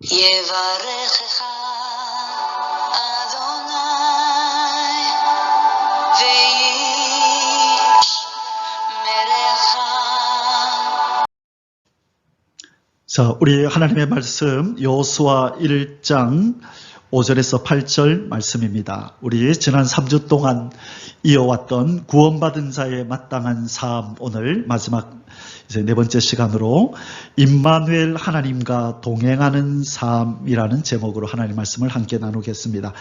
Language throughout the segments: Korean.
יברכך אדוני וישמרך. 자, 우리 하나님의 말씀 여호수아 1장 5절에서 8절 말씀입니다. 우리 지난 3주 동안 이어왔던 구원받은 자의 마땅한 삶, 오늘 마지막 이제 네 번째 시간으로 임마누엘 하나님과 동행하는 삶이라는 제목으로 하나님 말씀을 함께 나누겠습니다.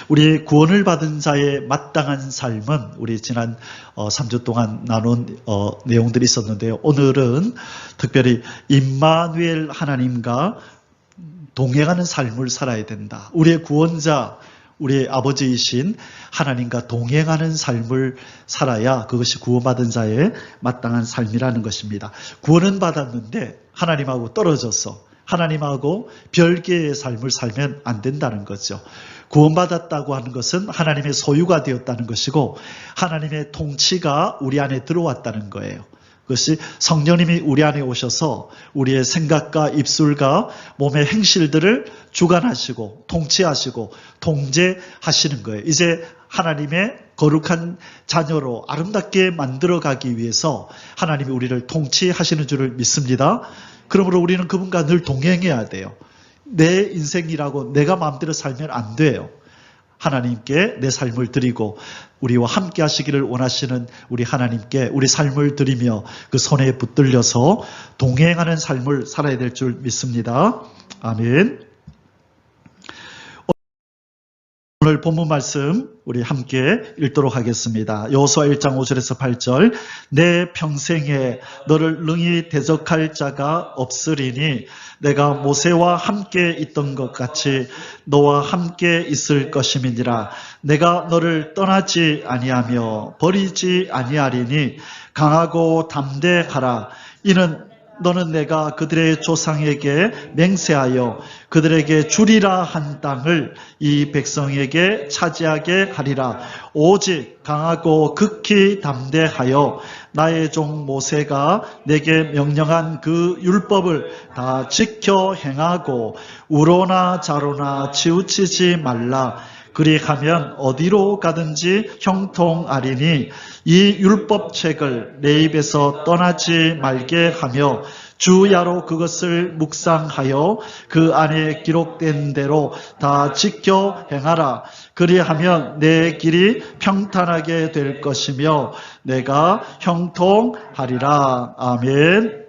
우리 구원을 받은 자의 마땅한 삶은 우리 지난 3주 동안 나눈 내용들이 있었는데요. 오늘은 특별히 임마누엘 하나님과 동행하는 삶을 살아야 된다. 우리의 구원자, 우리의 아버지이신 하나님과 동행하는 삶을 살아야 그것이 구원받은 자의 마땅한 삶이라는 것입니다. 구원은 받았는데 하나님하고 떨어져서 하나님하고 별개의 삶을 살면 안 된다는 거죠. 구원받았다고 하는 것은 하나님의 소유가 되었다는 것이고 하나님의 통치가 우리 안에 들어왔다는 거예요. 그것이 성령님이 우리 안에 오셔서 우리의 생각과 입술과 몸의 행실들을 주관하시고 통치하시고 통제하시는 거예요. 이제 하나님의 거룩한 자녀로 아름답게 만들어가기 위해서 하나님이 우리를 통치하시는 줄을 믿습니다. 그러므로 우리는 그분과 늘 동행해야 돼요. 내 인생이라고 내가 마음대로 살면 안 돼요. 하나님께 내 삶을 드리고 우리와 함께 하시기를 원하시는 우리 하나님께 우리 삶을 드리며 그 손에 붙들려서 동행하는 삶을 살아야 될 줄 믿습니다. 아멘. 오늘 본문 말씀 우리 함께 읽도록 하겠습니다. 여호수아 1장 5절에서 8절. 내 평생에 너를 능히 대적할 자가 없으리니 내가 모세와 함께 있던 것 같이 너와 함께 있을 것임이니라. 내가 너를 떠나지 아니하며 버리지 아니하리니 강하고 담대하라. 이는 너는 내가 그들의 조상에게 맹세하여 그들에게 주리라 한 땅을 이 백성에게 차지하게 하리라. 오직 강하고 극히 담대하여 나의 종 모세가 내게 명령한 그 율법을 다 지켜 행하고 우로나 좌로나 치우치지 말라. 그리하면 어디로 가든지 형통하리니 이 율법책을 내 입에서 떠나지 말게 하며 주야로 그것을 묵상하여 그 안에 기록된 대로 다 지켜 행하라. 그리하면 내 길이 평탄하게 될 것이며 내가 형통하리라. 아멘.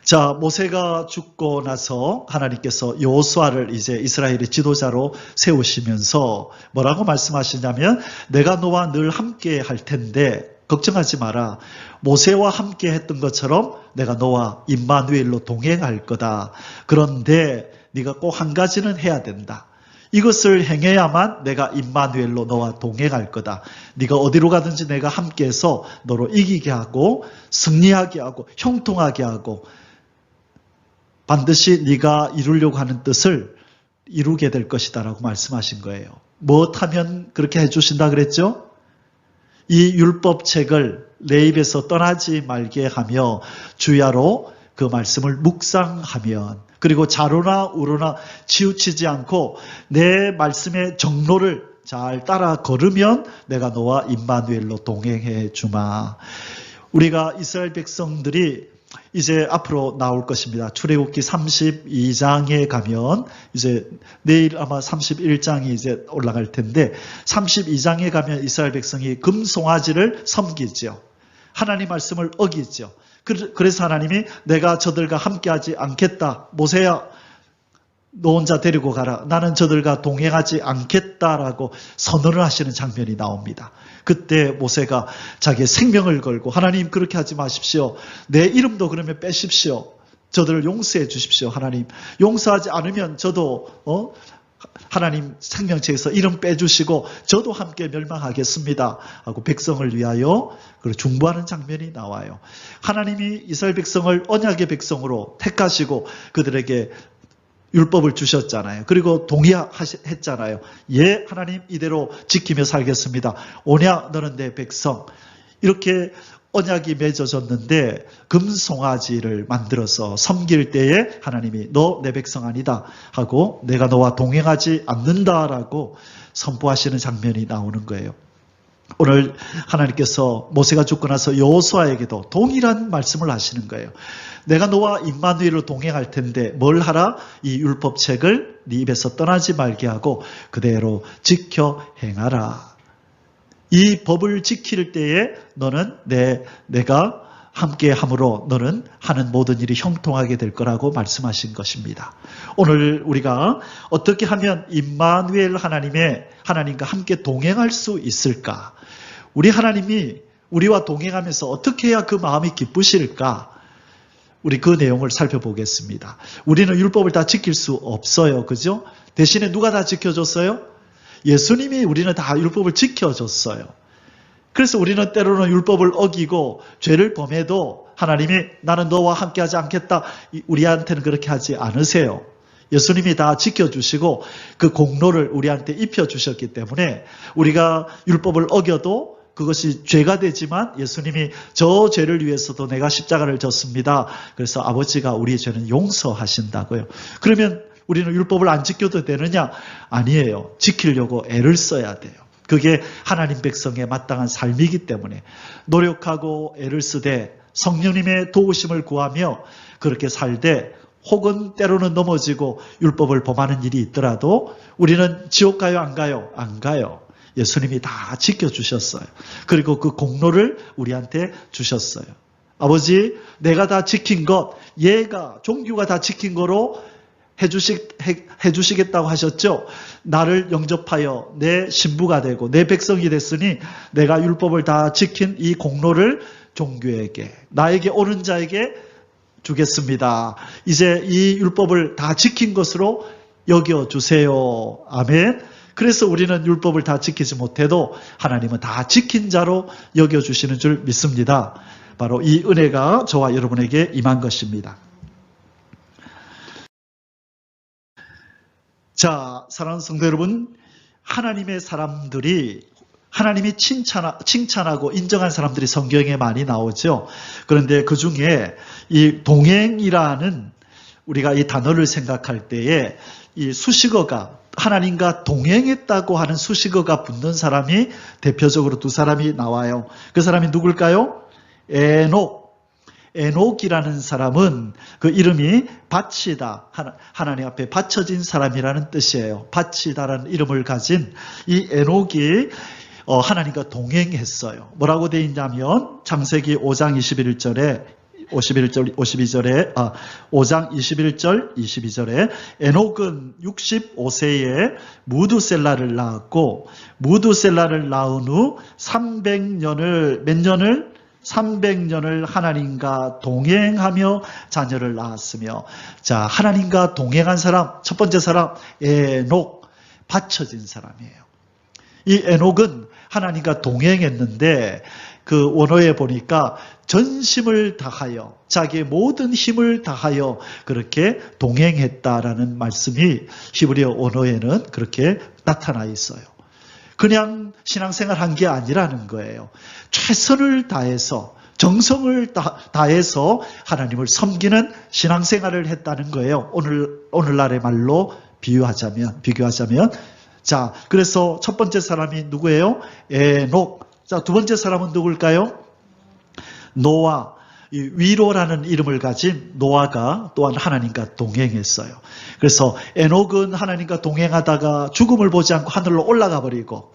자, 모세가 죽고 나서 하나님께서 여호수아를 이제 이스라엘의 지도자로 세우시면서 뭐라고 말씀하시냐면 내가 너와 늘 함께 할 텐데 걱정하지 마라. 모세와 함께 했던 것처럼 내가 너와 임마누엘로 동행할 거다. 그런데 네가 꼭 한 가지는 해야 된다. 이것을 행해야만 내가 임마누엘로 너와 동행할 거다. 네가 어디로 가든지 내가 함께해서 너로 이기게 하고 승리하게 하고 형통하게 하고 반드시 네가 이루려고 하는 뜻을 이루게 될 것이다 라고 말씀하신 거예요. 무엇하면 그렇게 해주신다 그랬죠? 이 율법책을 내 입에서 떠나지 말게 하며 주야로 그 말씀을 묵상하면 그리고 좌로나 우로나 치우치지 않고 내 말씀의 정로를 잘 따라 걸으면 내가 너와 임마누엘로 동행해 주마. 우리가 이스라엘 백성들이 이제 앞으로 나올 것입니다. 출애굽기 32장에 가면 이제 내일 아마 31장이 이제 올라갈 텐데 32장에 가면 이스라엘 백성이 금송아지를 섬기죠. 하나님 말씀을 어기죠. 그래서 하나님이 내가 저들과 함께하지 않겠다. 모세야 너 혼자 데리고 가라. 나는 저들과 동행하지 않겠다라고 선언을 하시는 장면이 나옵니다. 그때 모세가 자기의 생명을 걸고 하나님 그렇게 하지 마십시오. 내 이름도 그러면 빼십시오. 저들을 용서해 주십시오. 하나님 용서하지 않으면 저도 하나님 생명체에서 이름 빼주시고 저도 함께 멸망하겠습니다 하고 백성을 위하여 중보하는 장면이 나와요. 하나님이 이스라엘 백성을 언약의 백성으로 택하시고 그들에게 율법을 주셨잖아요. 그리고 동의했잖아요. 예, 하나님 이대로 지키며 살겠습니다. 오냐 너는 내 백성. 이렇게 언약이 맺어졌는데 금송아지를 만들어서 섬길 때에 하나님이 너 내 백성 아니다 하고 내가 너와 동행하지 않는다라고 선포하시는 장면이 나오는 거예요. 오늘 하나님께서 모세가 죽고 나서 여호수아에게도 동일한 말씀을 하시는 거예요. 내가 너와 임마누엘로 동행할 텐데 뭘 하라? 이 율법책을 네 입에서 떠나지 말게 하고 그대로 지켜 행하라. 이 법을 지킬 때에 너는 내가 함께 함으로 너는 하는 모든 일이 형통하게 될 거라고 말씀하신 것입니다. 오늘 우리가 어떻게 하면 임마누엘 하나님과 함께 동행할 수 있을까? 우리 하나님이 우리와 동행하면서 어떻게 해야 그 마음이 기쁘실까? 우리 그 내용을 살펴보겠습니다. 우리는 율법을 다 지킬 수 없어요. 그죠? 대신에 누가 다 지켜줬어요? 예수님이 우리는 다 율법을 지켜줬어요. 그래서 우리는 때로는 율법을 어기고 죄를 범해도 하나님이 나는 너와 함께하지 않겠다. 우리한테는 그렇게 하지 않으세요. 예수님이 다 지켜주시고 그 공로를 우리한테 입혀주셨기 때문에 우리가 율법을 어겨도 그것이 죄가 되지만 예수님이 저 죄를 위해서도 내가 십자가를 졌습니다. 그래서 아버지가 우리의 죄는 용서하신다고요. 그러면 우리는 율법을 안 지켜도 되느냐? 아니에요. 지키려고 애를 써야 돼요. 그게 하나님 백성의 마땅한 삶이기 때문에 노력하고 애를 쓰되 성령님의 도우심을 구하며 그렇게 살되 혹은 때로는 넘어지고 율법을 범하는 일이 있더라도 우리는 지옥 가요? 안 가요? 안 가요. 예수님이 다 지켜주셨어요. 그리고 그 공로를 우리한테 주셨어요. 아버지, 내가 다 지킨 것, 얘가, 종교가 다 지킨 거로 해주시겠다고 하셨죠? 나를 영접하여 내 신부가 되고 내 백성이 됐으니 내가 율법을 다 지킨 이 공로를 종교에게, 나에게 오는 자에게 주겠습니다. 이제 이 율법을 다 지킨 것으로 여겨주세요. 아멘. 그래서 우리는 율법을 다 지키지 못해도 하나님은 다 지킨 자로 여겨주시는 줄 믿습니다. 바로 이 은혜가 저와 여러분에게 임한 것입니다. 자, 사랑하는 성도 여러분, 하나님의 사람들이 하나님이 칭찬하고 인정한 사람들이 성경에 많이 나오죠. 그런데 그 중에 이 동행이라는 우리가 이 단어를 생각할 때에 이 수식어가 하나님과 동행했다고 하는 수식어가 붙는 사람이 대표적으로 두 사람이 나와요. 그 사람이 누굴까요? 에녹이라는 사람은 그 이름이 바치다, 하나님 앞에 바쳐진 사람이라는 뜻이에요. 바치다라는 이름을 가진 이 에녹이 하나님과 동행했어요. 뭐라고 되어 있냐면 창세기 5장 5장 21절 22절에 에녹은 65세에 무두셀라를 낳았고 무두셀라를 낳은 후 300년을 하나님과 동행하며 자녀를 낳았으며, 자, 하나님과 동행한 사람, 첫 번째 사람 에녹, 바쳐진 사람이에요. 이 에녹은 하나님과 동행했는데 그 원어에 보니까 전심을 다하여 자기의 모든 힘을 다하여 그렇게 동행했다라는 말씀이 히브리어 원어에는 그렇게 나타나 있어요. 그냥 신앙생활 한 게 아니라는 거예요. 최선을 다해서 정성을 다해서 하나님을 섬기는 신앙생활을 했다는 거예요. 오늘날의 말로 비교하자면 자, 그래서 첫 번째 사람이 누구예요? 에녹. 자, 두 번째 사람은 누굴까요? 노아. 이 위로라는 이름을 가진 노아가 또한 하나님과 동행했어요. 그래서 에녹은 하나님과 동행하다가 죽음을 보지 않고 하늘로 올라가 버리고,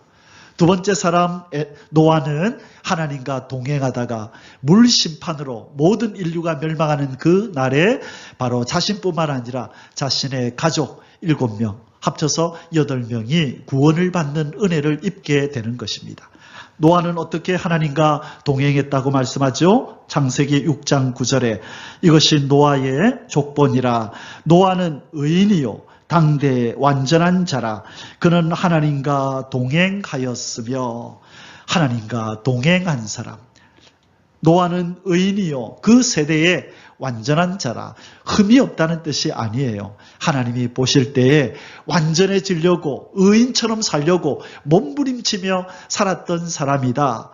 두 번째 사람 노아는 하나님과 동행하다가 물심판으로 모든 인류가 멸망하는 그 날에 바로 자신뿐만 아니라 자신의 가족 7명 합쳐서 8명이 구원을 받는 은혜를 입게 되는 것입니다. 노아는 어떻게 하나님과 동행했다고 말씀하죠? 창세기 6장 9절에 이것이 노아의 족본이라. 노아는 의인이요 당대의 완전한 자라. 그는 하나님과 동행하였으며. 하나님과 동행한 사람. 노아는 의인이요 그 세대에 완전한 자라. 흠이 없다는 뜻이 아니에요. 하나님이 보실 때에 완전해지려고 의인처럼 살려고 몸부림치며 살았던 사람이다.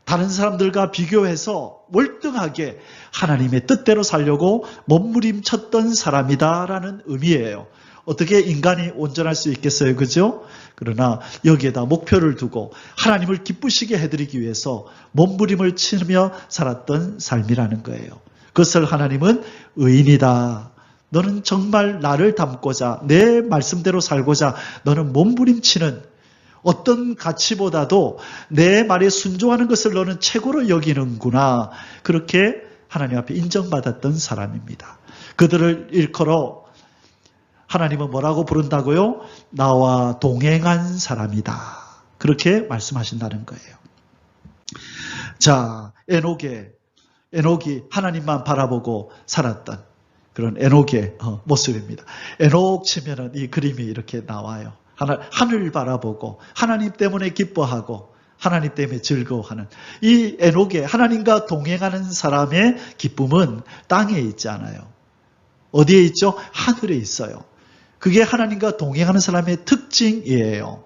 다른 사람들과 비교해서 월등하게 하나님의 뜻대로 살려고 몸부림쳤던 사람이다라는 의미예요. 어떻게 인간이 온전할 수 있겠어요? 그죠? 그러나 여기에다 목표를 두고 하나님을 기쁘시게 해드리기 위해서 몸부림을 치며 살았던 삶이라는 거예요. 그것을 하나님은 의인이다. 너는 정말 나를 닮고자 내 말씀대로 살고자 너는 몸부림치는 어떤 가치보다도 내 말에 순종하는 것을 너는 최고로 여기는구나. 그렇게 하나님 앞에 인정받았던 사람입니다. 그들을 일컬어 하나님은 뭐라고 부른다고요? 나와 동행한 사람이다. 그렇게 말씀하신다는 거예요. 자, 에녹이 하나님만 바라보고 살았던 그런 에녹의 모습입니다. 에녹 치면은 이 그림이 이렇게 나와요. 하늘 바라보고 하나님 때문에 기뻐하고 하나님 때문에 즐거워하는 이 에녹의 하나님과 동행하는 사람의 기쁨은 땅에 있지 않아요. 어디에 있죠? 하늘에 있어요. 그게 하나님과 동행하는 사람의 특징이에요.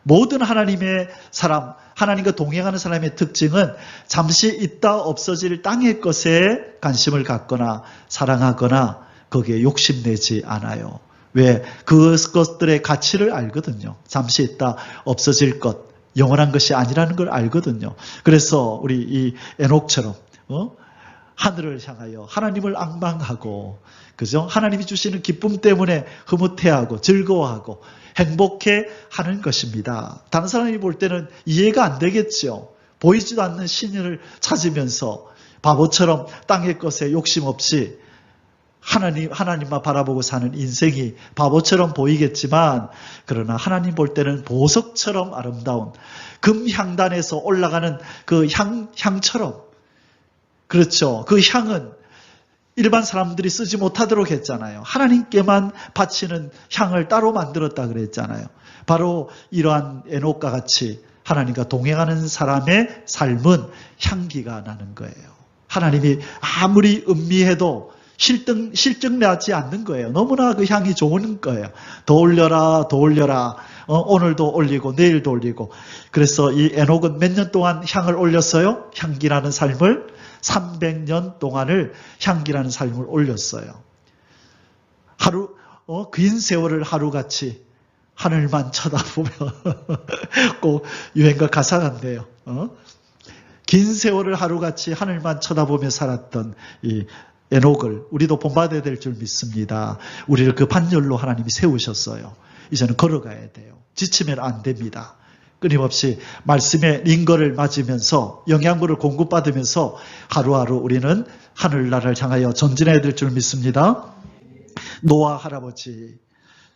모든 하나님의 사람, 하나님과 동행하는 사람의 특징은 잠시 있다 없어질 땅의 것에 관심을 갖거나 사랑하거나 거기에 욕심내지 않아요. 왜? 그것들의 가치를 알거든요. 잠시 있다 없어질 것, 영원한 것이 아니라는 걸 알거든요. 그래서 우리 이 에녹처럼 하늘을 향하여 하나님을 앙망하고, 그죠? 하나님이 주시는 기쁨 때문에 흐뭇해하고 즐거워하고 행복해 하는 것입니다. 다른 사람이 볼 때는 이해가 안 되겠죠. 보이지도 않는 신을 찾으면서 바보처럼 땅의 것에 욕심 없이 하나님만 바라보고 사는 인생이 바보처럼 보이겠지만, 그러나 하나님 볼 때는 보석처럼 아름다운 금향단에서 올라가는 그 향처럼, 그렇죠. 그 향은 일반 사람들이 쓰지 못하도록 했잖아요. 하나님께만 바치는 향을 따로 만들었다 그랬잖아요. 바로 이러한 에녹과 같이 하나님과 동행하는 사람의 삶은 향기가 나는 거예요. 하나님이 아무리 음미해도 실증나지 않는 거예요. 너무나 그 향이 좋은 거예요. 더 올려라, 더 올려라. 오늘도 올리고 내일도 올리고. 그래서 이 에녹은 몇 년 동안 향을 올렸어요? 향기나는 삶을 300년 동안을 향기라는 삶을 올렸어요. 긴 세월을 하루같이 하늘만 쳐다보며 꼭 유행가 가사 같네요. 긴 세월을 하루같이 하늘만 쳐다보며 살았던 이 에녹을 우리도 본받아야 될 줄 믿습니다. 우리를 그 반열로 하나님이 세우셨어요. 이제는 걸어가야 돼요. 지치면 안 됩니다. 끊임없이 말씀의 링거를 맞으면서 영양분을 공급받으면서 하루하루 우리는 하늘나라를 향하여 전진해야 될 줄 믿습니다. 노아 할아버지,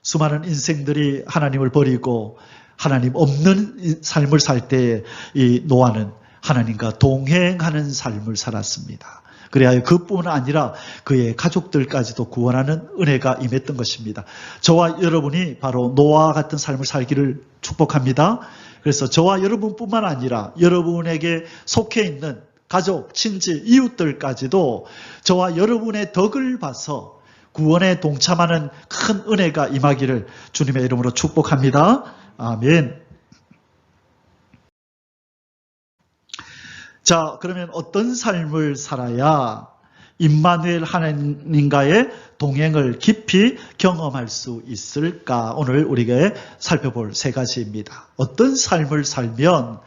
수많은 인생들이 하나님을 버리고 하나님 없는 삶을 살 때에 이 노아는 하나님과 동행하는 삶을 살았습니다. 그래야 그뿐 아니라 그의 가족들까지도 구원하는 은혜가 임했던 것입니다. 저와 여러분이 바로 노아와 같은 삶을 살기를 축복합니다. 그래서 저와 여러분뿐만 아니라 여러분에게 속해 있는 가족, 친지, 이웃들까지도 저와 여러분의 덕을 봐서 구원에 동참하는 큰 은혜가 임하기를 주님의 이름으로 축복합니다. 아멘. 자, 그러면 어떤 삶을 살아야 임마누엘 하나님과의 동행을 깊이 경험할 수 있을까? 오늘 우리가 살펴볼 세 가지입니다. 어떤 삶을 살면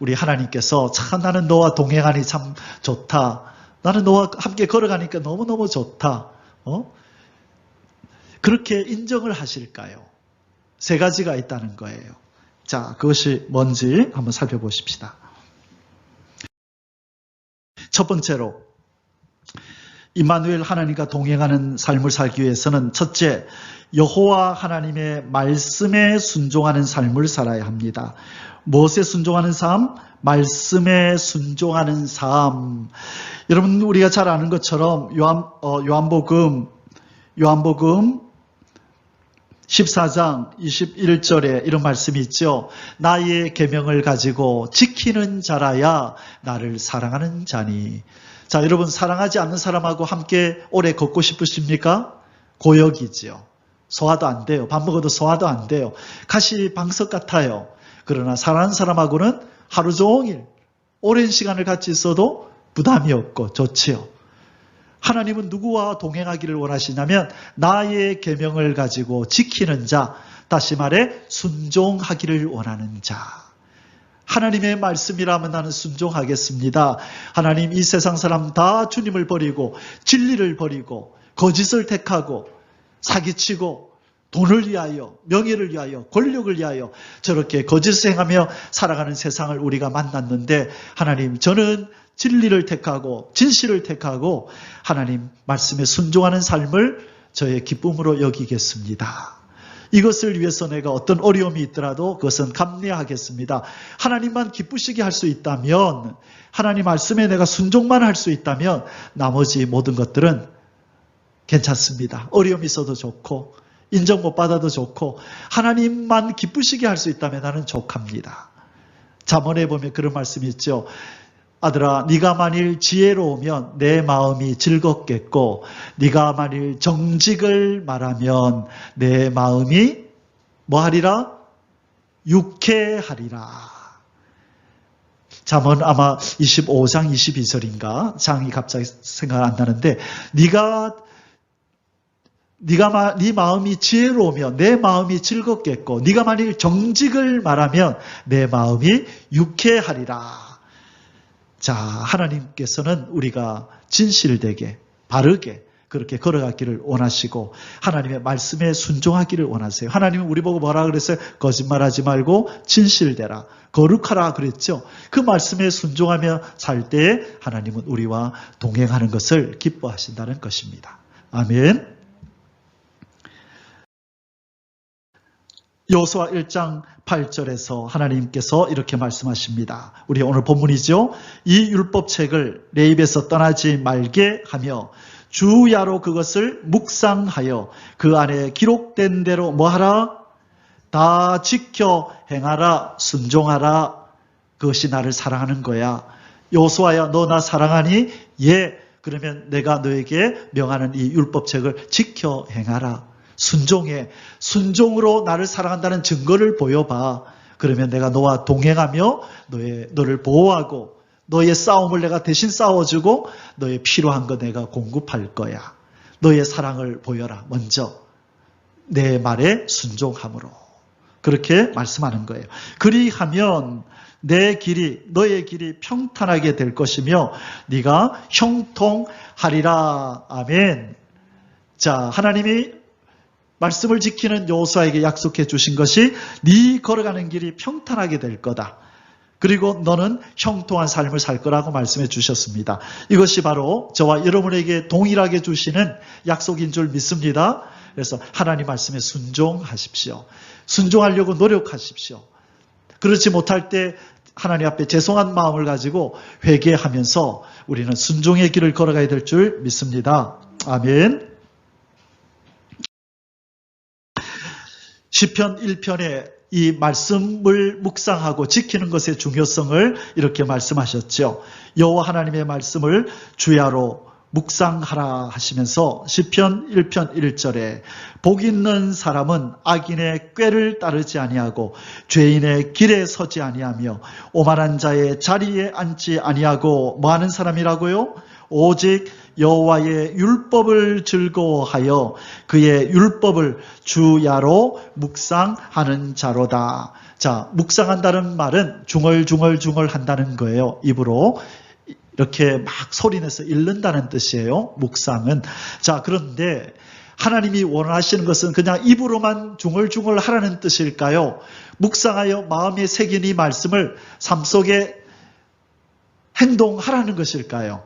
우리 하나님께서 참 나는 너와 동행하니 참 좋다. 나는 너와 함께 걸어가니까 너무너무 좋다. 그렇게 인정을 하실까요? 세 가지가 있다는 거예요. 자, 그것이 뭔지 한번 살펴보십시다. 첫 번째로 임마누엘 하나님과 동행하는 삶을 살기 위해서는 첫째, 여호와 하나님의 말씀에 순종하는 삶을 살아야 합니다. 무엇에 순종하는 삶? 말씀에 순종하는 삶. 여러분, 우리가 잘 아는 것처럼 요한복음 14장 21절에 이런 말씀이 있죠. 나의 계명을 가지고 지키는 자라야 나를 사랑하는 자니. 자, 여러분, 사랑하지 않는 사람하고 함께 오래 걷고 싶으십니까? 고역이지요. 소화도 안 돼요. 밥 먹어도 소화도 안 돼요. 가시방석 같아요. 그러나 사랑하는 사람하고는 하루 종일 오랜 시간을 같이 있어도 부담이 없고 좋지요. 하나님은 누구와 동행하기를 원하시냐면 나의 계명을 가지고 지키는 자, 다시 말해 순종하기를 원하는 자. 하나님의 말씀이라면 나는 순종하겠습니다. 하나님, 이 세상 사람 다 주님을 버리고 진리를 버리고 거짓을 택하고 사기치고 돈을 위하여, 명예를 위하여, 권력을 위하여 저렇게 거짓을 행하며 살아가는 세상을 우리가 만났는데, 하나님, 저는 진리를 택하고 진실을 택하고 하나님 말씀에 순종하는 삶을 저의 기쁨으로 여기겠습니다. 이것을 위해서 내가 어떤 어려움이 있더라도 그것은 감내하겠습니다. 하나님만 기쁘시게 할 수 있다면, 하나님 말씀에 내가 순종만 할 수 있다면 나머지 모든 것들은 괜찮습니다. 어려움이 있어도 좋고 인정 못 받아도 좋고 하나님만 기쁘시게 할 수 있다면 나는 족합니다. 잠언에 보면 그런 말씀이 있죠. 아들아, 네가 만일 지혜로우면 내 마음이 즐겁겠고 네가 만일 정직을 말하면 내 마음이 뭐하리라? 유쾌하리라. 잠언 아마 25장 22절인가 장이 갑자기 생각 안 나는데, 네 마음이 지혜로우면 내 마음이 즐겁겠고 네가 만일 정직을 말하면 내 마음이 유쾌하리라. 자, 하나님께서는 우리가 진실되게 바르게 그렇게 걸어가기를 원하시고 하나님의 말씀에 순종하기를 원하세요. 하나님은 우리 보고 뭐라 그랬어요? 거짓말하지 말고 진실되라, 거룩하라 그랬죠. 그 말씀에 순종하며 살 때에 하나님은 우리와 동행하는 것을 기뻐하신다는 것입니다. 아멘. 여호수아 1장 8절에서 하나님께서 이렇게 말씀하십니다. 우리 오늘 본문이죠. 이 율법책을 내 입에서 떠나지 말게 하며 주야로 그것을 묵상하여 그 안에 기록된 대로 뭐하라? 다 지켜 행하라, 순종하라. 그것이 나를 사랑하는 거야. 여호수아야, 너 나 사랑하니? 예. 그러면 내가 너에게 명하는 이 율법책을 지켜 행하라. 순종해. 순종으로 나를 사랑한다는 증거를 보여봐. 그러면 내가 너와 동행하며 너를 보호하고 너의 싸움을 내가 대신 싸워주고 너의 필요한 거 내가 공급할 거야. 너의 사랑을 보여라. 먼저 내 말에 순종함으로. 그렇게 말씀하는 거예요. 그리하면 내 길이, 너의 길이 평탄하게 될 것이며 네가 형통하리라. 아멘. 자, 하나님이 말씀을 지키는 여호수아에게 약속해 주신 것이 네 걸어가는 길이 평탄하게 될 거다. 그리고 너는 형통한 삶을 살 거라고 말씀해 주셨습니다. 이것이 바로 저와 여러분에게 동일하게 주시는 약속인 줄 믿습니다. 그래서 하나님 말씀에 순종하십시오. 순종하려고 노력하십시오. 그렇지 못할 때 하나님 앞에 죄송한 마음을 가지고 회개하면서 우리는 순종의 길을 걸어가야 될 줄 믿습니다. 아멘. 시편 1편에 이 말씀을 묵상하고 지키는 것의 중요성을 이렇게 말씀하셨죠. 여호와 하나님의 말씀을 주야로 묵상하라 하시면서 시편 1편 1절에 복 있는 사람은 악인의 꾀를 따르지 아니하고 죄인의 길에 서지 아니하며 오만한 자의 자리에 앉지 아니하고 뭐하는 사람이라고요? 오직 여호와의 율법을 즐거워하여 그의 율법을 주야로 묵상하는 자로다. 자, 묵상한다는 말은 중얼중얼 한다는 거예요. 입으로 이렇게 막 소리내서 읽는다는 뜻이에요. 묵상은. 자, 그런데 하나님이 원하시는 것은 그냥 입으로만 중얼중얼 하라는 뜻일까요? 묵상하여 마음에 새긴 이 말씀을 삶 속에 행동하라는 것일까요?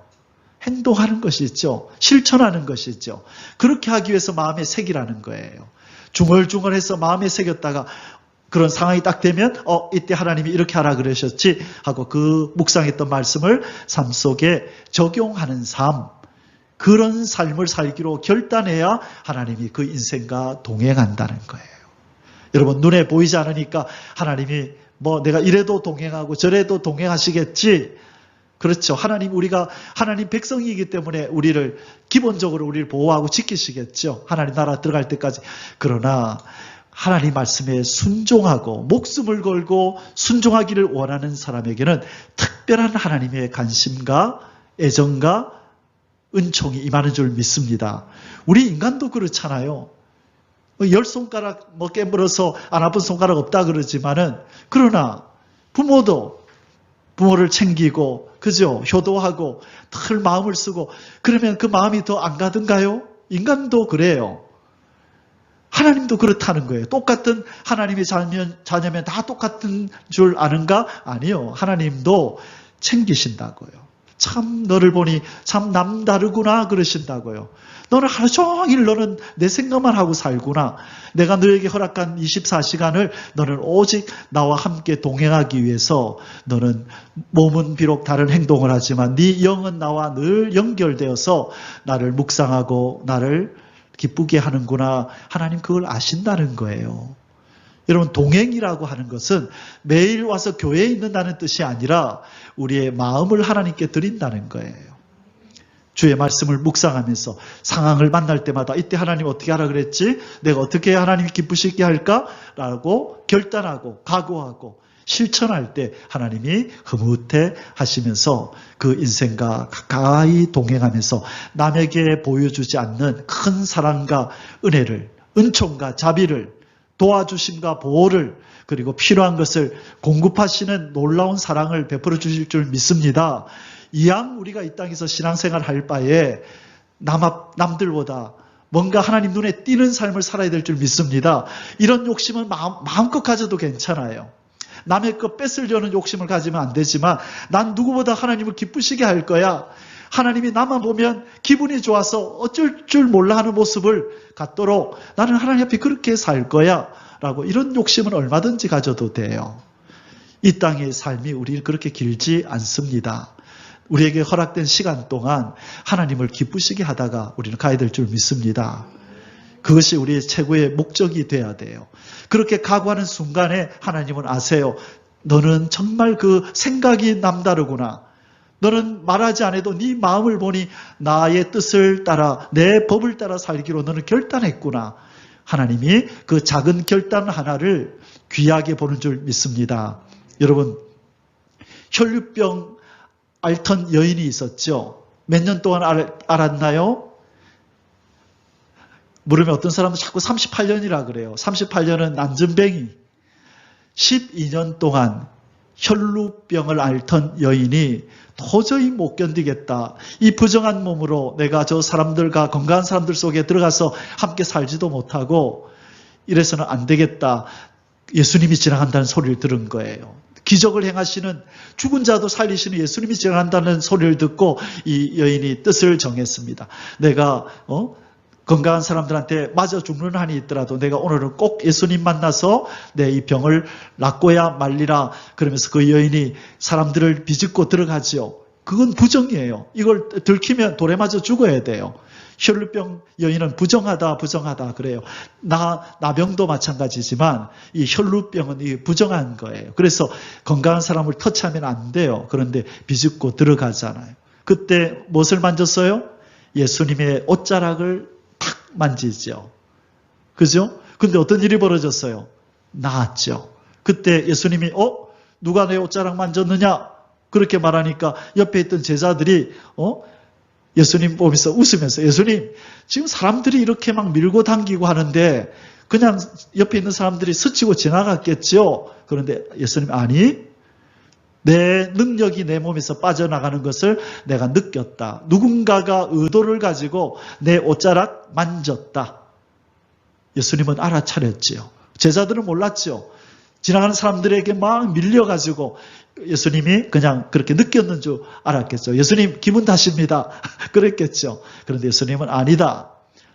행동하는 것이죠. 실천하는 것이죠. 그렇게 하기 위해서 마음에 새기라는 거예요. 중얼중얼해서 마음에 새겼다가 그런 상황이 딱 되면 이때 하나님이 이렇게 하라 그러셨지 하고 그 묵상했던 말씀을 삶 속에 적용하는 삶, 그런 삶을 살기로 결단해야 하나님이 그 인생과 동행한다는 거예요. 여러분, 눈에 보이지 않으니까 하나님이 내가 이래도 동행하고 저래도 동행하시겠지. 그렇죠. 우리가 하나님 백성이기 때문에 기본적으로 우리를 보호하고 지키시겠죠. 하나님 나라 들어갈 때까지. 그러나 하나님 말씀에 순종하고 목숨을 걸고 순종하기를 원하는 사람에게는 특별한 하나님의 관심과 애정과 은총이 임하는 줄 믿습니다. 우리 인간도 그렇잖아요. 10손가락 깨물어서 안 아픈 손가락 없다 그러지만은, 그러나 부모도 부모를 챙기고, 그죠? 효도하고, 늘 마음을 쓰고, 그러면 그 마음이 더 안 가든가요? 인간도 그래요. 하나님도 그렇다는 거예요. 똑같은 하나님의 자녀면 다 똑같은 줄 아는가? 아니요. 하나님도 챙기신다고요. 참 너를 보니 참 남다르구나 그러신다고요. 너는 하루 종일 너는 내 생각만 하고 살구나. 내가 너에게 허락한 24시간을 너는 오직 나와 함께 동행하기 위해서, 너는 몸은 비록 다른 행동을 하지만 네 영은 나와 늘 연결되어서 나를 묵상하고 나를 기쁘게 하는구나. 하나님 그걸 아신다는 거예요. 여러분, 동행이라고 하는 것은 매일 와서 교회에 있는다는 뜻이 아니라 우리의 마음을 하나님께 드린다는 거예요. 주의 말씀을 묵상하면서 상황을 만날 때마다 이때 하나님 어떻게 하라 그랬지? 내가 어떻게 해야 하나님이 기쁘시게 할까? 라고 결단하고 각오하고 실천할 때 하나님이 흐뭇해 하시면서 그 인생과 가까이 동행하면서 남에게 보여주지 않는 큰 사랑과 은혜를, 은총과 자비를, 도와주심과 보호를, 그리고 필요한 것을 공급하시는 놀라운 사랑을 베풀어 주실 줄 믿습니다. 이왕 우리가 이 땅에서 신앙생활 할 바에 남들보다 뭔가 하나님 눈에 띄는 삶을 살아야 될 줄 믿습니다. 이런 욕심은 마음껏 가져도 괜찮아요. 남의 것 뺏으려는 욕심을 가지면 안 되지만, 난 누구보다 하나님을 기쁘시게 할 거야. 하나님이 나만 보면 기분이 좋아서 어쩔 줄 몰라 하는 모습을 갖도록 나는 하나님 앞에 그렇게 살 거야 라고, 이런 욕심은 얼마든지 가져도 돼요. 이 땅의 삶이 우리 그렇게 길지 않습니다. 우리에게 허락된 시간 동안 하나님을 기쁘시게 하다가 우리는 가야 될 줄 믿습니다. 그것이 우리의 최고의 목적이 돼야 돼요. 그렇게 각오하는 순간에 하나님은 아세요. 너는 정말 그 생각이 남다르구나. 너는 말하지 않아도 네 마음을 보니 나의 뜻을 따라 내 법을 따라 살기로 너는 결단했구나. 하나님이 그 작은 결단 하나를 귀하게 보는 줄 믿습니다. 여러분, 혈류병 앓던 여인이 있었죠. 몇 년 동안 앓았나요? 물으면 어떤 사람은 자꾸 38년이라 그래요. 38년은 난전병이. 12년 동안 혈루병을 앓던 여인이 도저히 못 견디겠다. 이 부정한 몸으로 내가 저 사람들과 건강한 사람들 속에 들어가서 함께 살지도 못하고 이래서는 안 되겠다. 예수님이 지나간다는 소리를 들은 거예요. 기적을 행하시는, 죽은 자도 살리시는 예수님이 지나간다는 소리를 듣고 이 여인이 뜻을 정했습니다. 내가 건강한 사람들한테 맞아 죽는 한이 있더라도 내가 오늘은 꼭 예수님 만나서 내 이 병을 낫고야 말리라. 그러면서 그 여인이 사람들을 비집고 들어가지요. 그건 부정이에요. 이걸 들키면 돌에 맞아 죽어야 돼요. 혈루병 여인은 부정하다 그래요. 나병도 마찬가지지만 이 혈루병은 부정한 거예요. 그래서 건강한 사람을 터치하면 안 돼요. 그런데 비집고 들어가잖아요. 그때 무엇을 만졌어요? 예수님의 옷자락을 탁 만지죠. 그죠? 근데 어떤 일이 벌어졌어요? 나았죠. 그때 예수님이 누가 내 옷자락 만졌느냐? 그렇게 말하니까 옆에 있던 제자들이 예수님 보면서 웃으면서, 예수님 지금 사람들이 이렇게 막 밀고 당기고 하는데 그냥 옆에 있는 사람들이 스치고 지나갔겠죠. 그런데 예수님, 아니, 내 능력이 내 몸에서 빠져나가는 것을 내가 느꼈다. 누군가가 의도를 가지고 내 옷자락 만졌다. 예수님은 알아차렸지요. 제자들은 몰랐죠. 지나가는 사람들에게 막 밀려가지고 예수님이 그냥 그렇게 느꼈는 줄 알았겠죠. 예수님 기분 탓입니다. 그랬겠죠. 그런데 예수님은 아니다.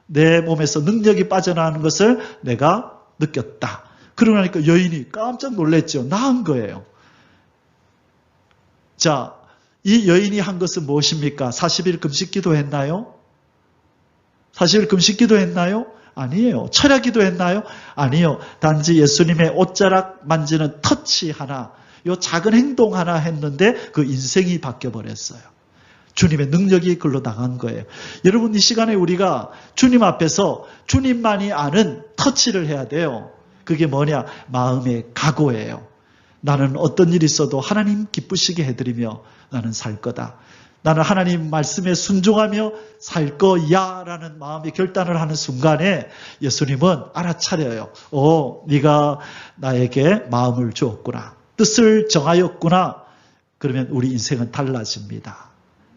내 몸에서 능력이 빠져나가는 것을 내가 느꼈다. 그러고 나니까 여인이 깜짝 놀랐죠. 나은 거예요. 자, 이 여인이 한 것은 무엇입니까? 40일 금식 기도했나요? 40일 금식 기도했나요? 아니에요. 철야 기도했나요? 아니요. 단지 예수님의 옷자락 만지는 터치 하나, 요 작은 행동 하나 했는데 그 인생이 바뀌어버렸어요. 주님의 능력이 글로 나간 거예요. 여러분, 이 시간에 우리가 주님 앞에서 주님만이 아는 터치를 해야 돼요. 그게 뭐냐? 마음의 각오예요. 나는 어떤 일이 있어도 하나님 기쁘시게 해드리며 나는 살 거다. 나는 하나님 말씀에 순종하며 살 거야 라는 마음의 결단을 하는 순간에 예수님은 알아차려요. 네가 나에게 마음을 주었구나. 뜻을 정하였구나. 그러면 우리 인생은 달라집니다.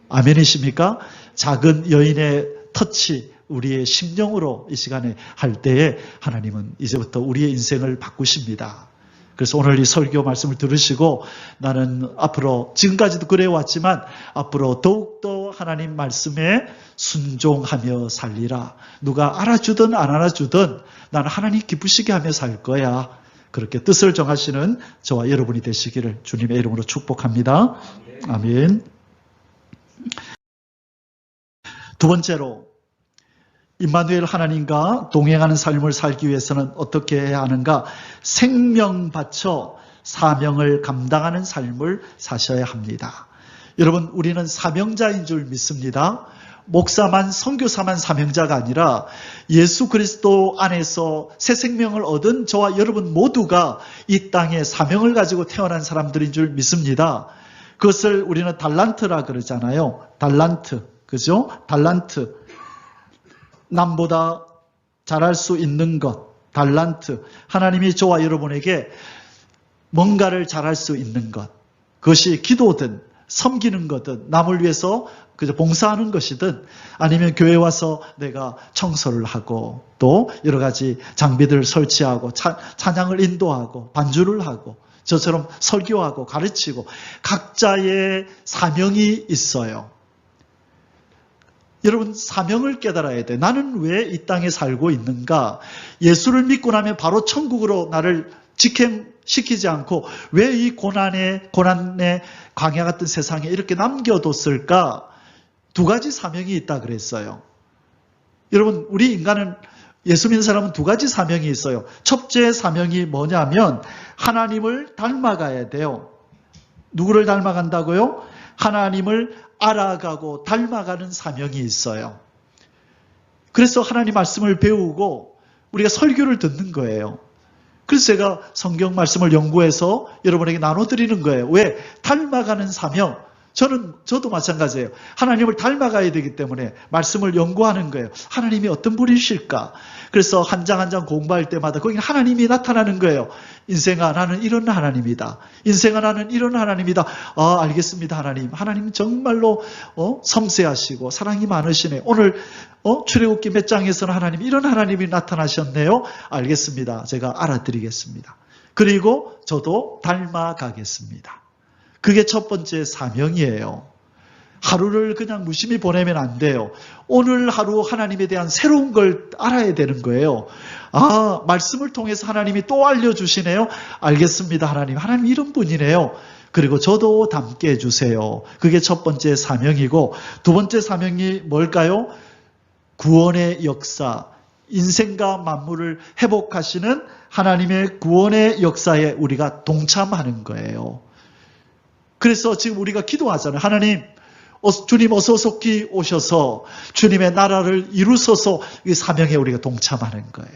아멘이십니까? 작은 여인의 터치, 우리의 심령으로 이 시간에 할 때에 하나님은 이제부터 우리의 인생을 바꾸십니다. 그래서 오늘 이 설교 말씀을 들으시고 나는 앞으로 지금까지도 그래왔지만 앞으로 더욱더 하나님 말씀에 순종하며 살리라. 누가 알아주든 안 알아주든 나는 하나님 기쁘시게 하며 살 거야. 그렇게 뜻을 정하시는 저와 여러분이 되시기를 주님의 이름으로 축복합니다. 아멘. 두 번째로 임마누엘 하나님과 동행하는 삶을 살기 위해서는 어떻게 해야 하는가? 생명 바쳐 사명을 감당하는 삶을 사셔야 합니다. 여러분, 우리는 사명자인 줄 믿습니다. 목사만, 선교사만 사명자가 아니라 예수 그리스도 안에서 새 생명을 얻은 저와 여러분 모두가 이 땅에 사명을 가지고 태어난 사람들인 줄 믿습니다. 그것을 우리는 달란트라 그러잖아요. 달란트. 그죠? 달란트. 남보다 잘할 수 있는 것, 달란트. 하나님이 저와 여러분에게 뭔가를 잘할 수 있는 것. 그것이 기도든 섬기는 거든 남을 위해서 그저 봉사하는 것이든 아니면 교회 와서 내가 청소를 하고 또 여러 가지 장비들을 설치하고 찬양을 인도하고 반주를 하고 저처럼 설교하고 가르치고 각자의 사명이 있어요. 여러분, 사명을 깨달아야 돼. 나는 왜 이 땅에 살고 있는가? 예수를 믿고 나면 바로 천국으로 나를 직행시키지 않고 왜 이 고난의 광야 같은 세상에 이렇게 남겨뒀을까? 두 가지 사명이 있다 그랬어요. 여러분, 우리 인간은 예수 믿는 사람은 두 가지 사명이 있어요. 첫째 사명이 뭐냐면 하나님을 닮아가야 돼요. 누구를 닮아간다고요? 하나님을 알아가고 닮아가는 사명이 있어요. 그래서 하나님 말씀을 배우고 우리가 설교를 듣는 거예요. 그래서 제가 성경 말씀을 연구해서 여러분에게 나눠드리는 거예요. 왜? 닮아가는 사명. 저도 마찬가지예요. 하나님을 닮아가야 되기 때문에 말씀을 연구하는 거예요. 하나님이 어떤 분이실까? 그래서 한 장 한 장 공부할 때마다 거기 하나님이 나타나는 거예요. 인생아, 나는 이런 하나님이다. 인생아, 나는 이런 하나님이다. 알겠습니다, 하나님. 하나님 정말로 섬세하시고 사랑이 많으시네. 오늘 출애굽기 몇 장에서는 하나님 이런 하나님이 나타나셨네요. 알겠습니다. 제가 알아드리겠습니다. 그리고 저도 닮아가겠습니다. 그게 첫 번째 사명이에요. 하루를 그냥 무심히 보내면 안 돼요. 오늘 하루 하나님에 대한 새로운 걸 알아야 되는 거예요. 말씀을 통해서 하나님이 또 알려주시네요. 알겠습니다, 하나님. 하나님 이런 분이네요. 그리고 저도 닮게 해주세요. 그게 첫 번째 사명이고, 두 번째 사명이 뭘까요? 구원의 역사, 인생과 만물을 회복하시는 하나님의 구원의 역사에 우리가 동참하는 거예요. 그래서 지금 우리가 기도하잖아요. 하나님, 주님 어서 속히 오셔서 주님의 나라를 이루소서. 이 사명에 우리가 동참하는 거예요.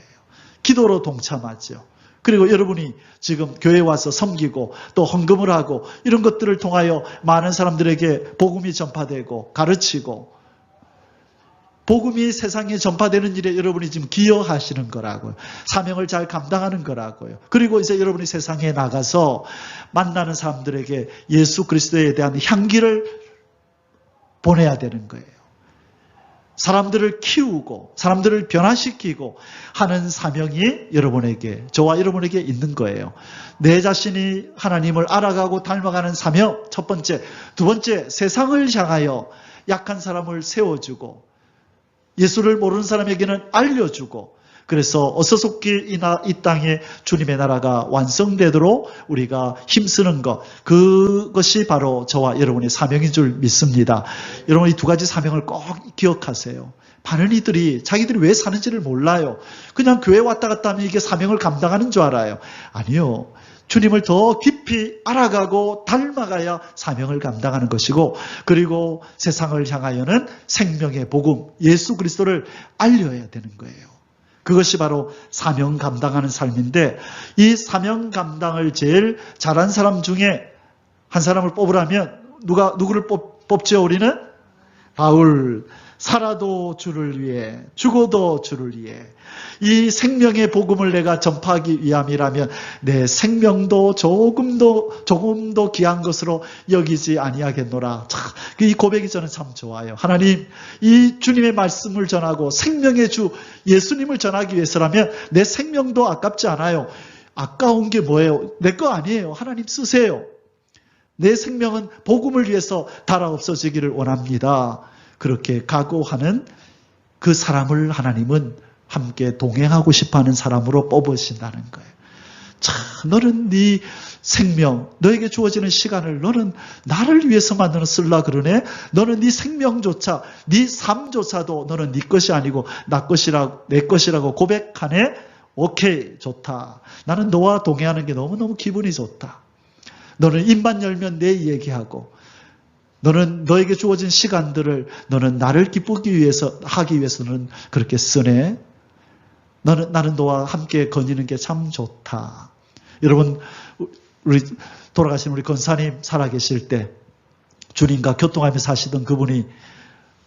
기도로 동참하죠. 그리고 여러분이 지금 교회에 와서 섬기고 또 헌금을 하고 이런 것들을 통하여 많은 사람들에게 복음이 전파되고 가르치고 복음이 세상에 전파되는 일에 여러분이 지금 기여하시는 거라고요. 사명을 잘 감당하는 거라고요. 그리고 이제 여러분이 세상에 나가서 만나는 사람들에게 예수 그리스도에 대한 향기를 보내야 되는 거예요. 사람들을 키우고 사람들을 변화시키고 하는 사명이 여러분에게, 저와 여러분에게 있는 거예요. 내 자신이 하나님을 알아가고 닮아가는 사명, 첫 번째. 두 번째, 세상을 향하여 약한 사람을 세워주고 예수를 모르는 사람에게는 알려주고, 그래서 어서 속히 이 땅에 주님의 나라가 완성되도록 우리가 힘쓰는 것, 그것이 바로 저와 여러분의 사명인 줄 믿습니다. 여러분, 이 두 가지 사명을 꼭 기억하세요. 많은 이들이 자기들이 왜 사는지를 몰라요. 그냥 교회 왔다 갔다 하면 이게 사명을 감당하는 줄 알아요. 아니요. 주님을 더 깊이 알아가고 닮아가야 사명을 감당하는 것이고, 그리고 세상을 향하여는 생명의 복음, 예수 그리스도를 알려야 되는 거예요. 그것이 바로 사명 감당하는 삶인데, 이 사명 감당을 제일 잘한 사람 중에 한 사람을 뽑으라면 누구를 뽑죠? 우리는 바울. 살아도 주를 위해, 죽어도 주를 위해. 이 생명의 복음을 내가 전파하기 위함이라면 내 생명도 조금도 귀한 것으로 여기지 아니하겠노라. 이 고백이 저는 참 좋아요. 하나님, 이 주님의 말씀을 전하고 생명의 주 예수님을 전하기 위해서라면 내 생명도 아깝지 않아요. 아까운 게 뭐예요? 내 거 아니에요. 하나님 쓰세요. 내 생명은 복음을 위해서 달아 없어지기를 원합니다. 그렇게 각오하는 그 사람을 하나님은 함께 동행하고 싶어하는 사람으로 뽑으신다는 거예요. 자, 너는 네 생명, 너에게 주어지는 시간을 너는 나를 위해서만 너는 쓰려 그러네. 너는 네 생명조차, 네 삶조차도 너는 네 것이 아니고 내 것이라고 고백하네. 오케이, 좋다. 나는 너와 동행하는 게 너무너무 기분이 좋다. 너는 입만 열면 내 얘기하고, 너는 너에게 주어진 시간들을 너는 나를 기쁘기 위해서 하기 위해서는 그렇게 쓰네. 나는 너와 함께 거니는 게 참 좋다. 여러분, 우리 돌아가신 우리 권사님 살아계실 때 주님과 교통하며 사시던 그분이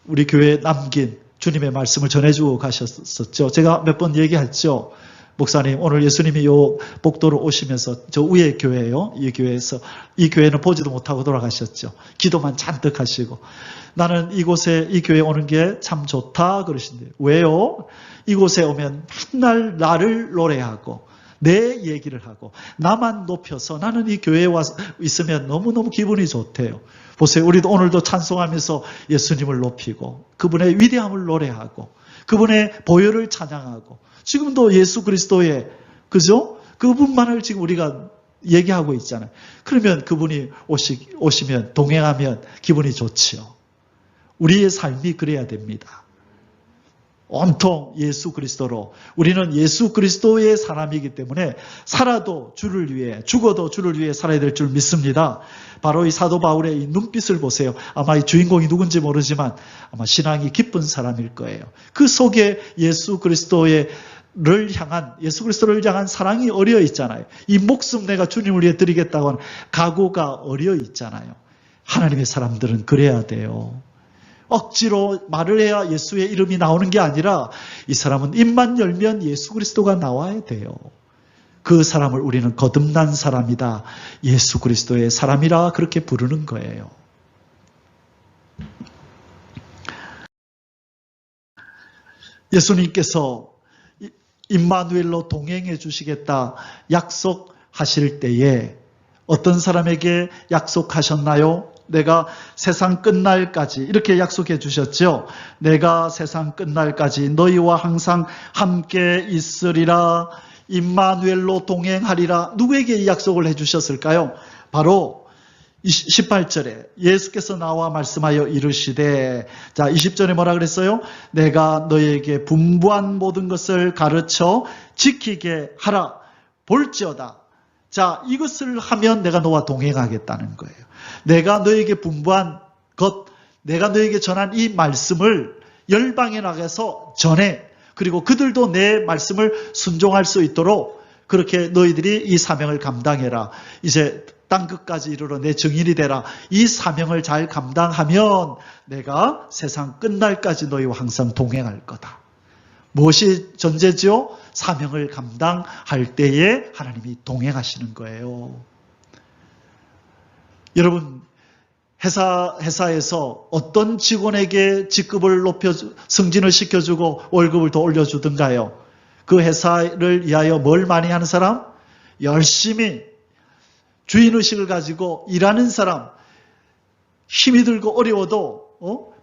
우리 교회에 남긴 주님의 말씀을 전해주고 가셨었죠. 제가 몇 번 얘기했죠. 목사님, 오늘 예수님이 요 복도로 오시면서 저 위에 교회예요. 이 교회는 보지도 못하고 돌아가셨죠. 기도만 잔뜩 하시고, 나는 이 교회에 오는 게 참 좋다 그러신대요. 왜요? 이곳에 오면 맨날 나를 노래하고 내 얘기를 하고 나만 높여서 나는 이 교회에 와서 있으면 너무너무 기분이 좋대요. 보세요. 우리도 오늘도 찬송하면서 예수님을 높이고 그분의 위대함을 노래하고 그분의 보혈을 찬양하고 지금도 예수 그리스도의, 그죠? 그분만을 지금 우리가 얘기하고 있잖아요. 그러면 그분이 오시면, 동행하면 기분이 좋지요. 우리의 삶이 그래야 됩니다. 온통 예수 그리스도로. 우리는 예수 그리스도의 사람이기 때문에 살아도 주를 위해, 죽어도 주를 위해 살아야 될 줄 믿습니다. 바로 이 사도 바울의 이 눈빛을 보세요. 아마 이 주인공이 누군지 모르지만 아마 신앙이 깊은 사람일 거예요. 그 속에 예수 그리스도를 향한 사랑이 어려 있잖아요. 이 목숨 내가 주님을 위해 드리겠다고 하는 각오가 어려 있잖아요. 하나님의 사람들은 그래야 돼요. 억지로 말을 해야 예수의 이름이 나오는 게 아니라 이 사람은 입만 열면 예수 그리스도가 나와야 돼요. 그 사람을 우리는 거듭난 사람이다. 예수 그리스도의 사람이라 그렇게 부르는 거예요. 예수님께서 임마누엘로 동행해 주시겠다 약속하실 때에 어떤 사람에게 약속하셨나요? 내가 세상 끝날까지, 이렇게 약속해 주셨죠. 내가 세상 끝날까지 너희와 항상 함께 있으리라. 임마누엘로 동행하리라. 누구에게 이 약속을 해 주셨을까요? 바로 18절에 예수께서 나와 말씀하여 이르시되, 자 20절에 뭐라 그랬어요? 내가 너희에게 분부한 모든 것을 가르쳐 지키게 하라. 볼지어다. 자, 이것을 하면 내가 너와 동행하겠다는 거예요. 내가 너에게 분부한 것, 내가 너에게 전한 이 말씀을 열방에 나가서 전해. 그리고 그들도 내 말씀을 순종할 수 있도록 그렇게 너희들이 이 사명을 감당해라. 이제 땅끝까지 이르러 내 증인이 되라. 이 사명을 잘 감당하면 내가 세상 끝날까지 너희와 항상 동행할 거다. 무엇이 전제지요? 사명을 감당할 때에 하나님이 동행하시는 거예요. 여러분, 회사에서 어떤 직원에게 직급을 승진을 시켜주고 월급을 더 올려주든가요? 그 회사를 위하여 뭘 많이 하는 사람? 열심히 주인의식을 가지고 일하는 사람, 힘이 들고 어려워도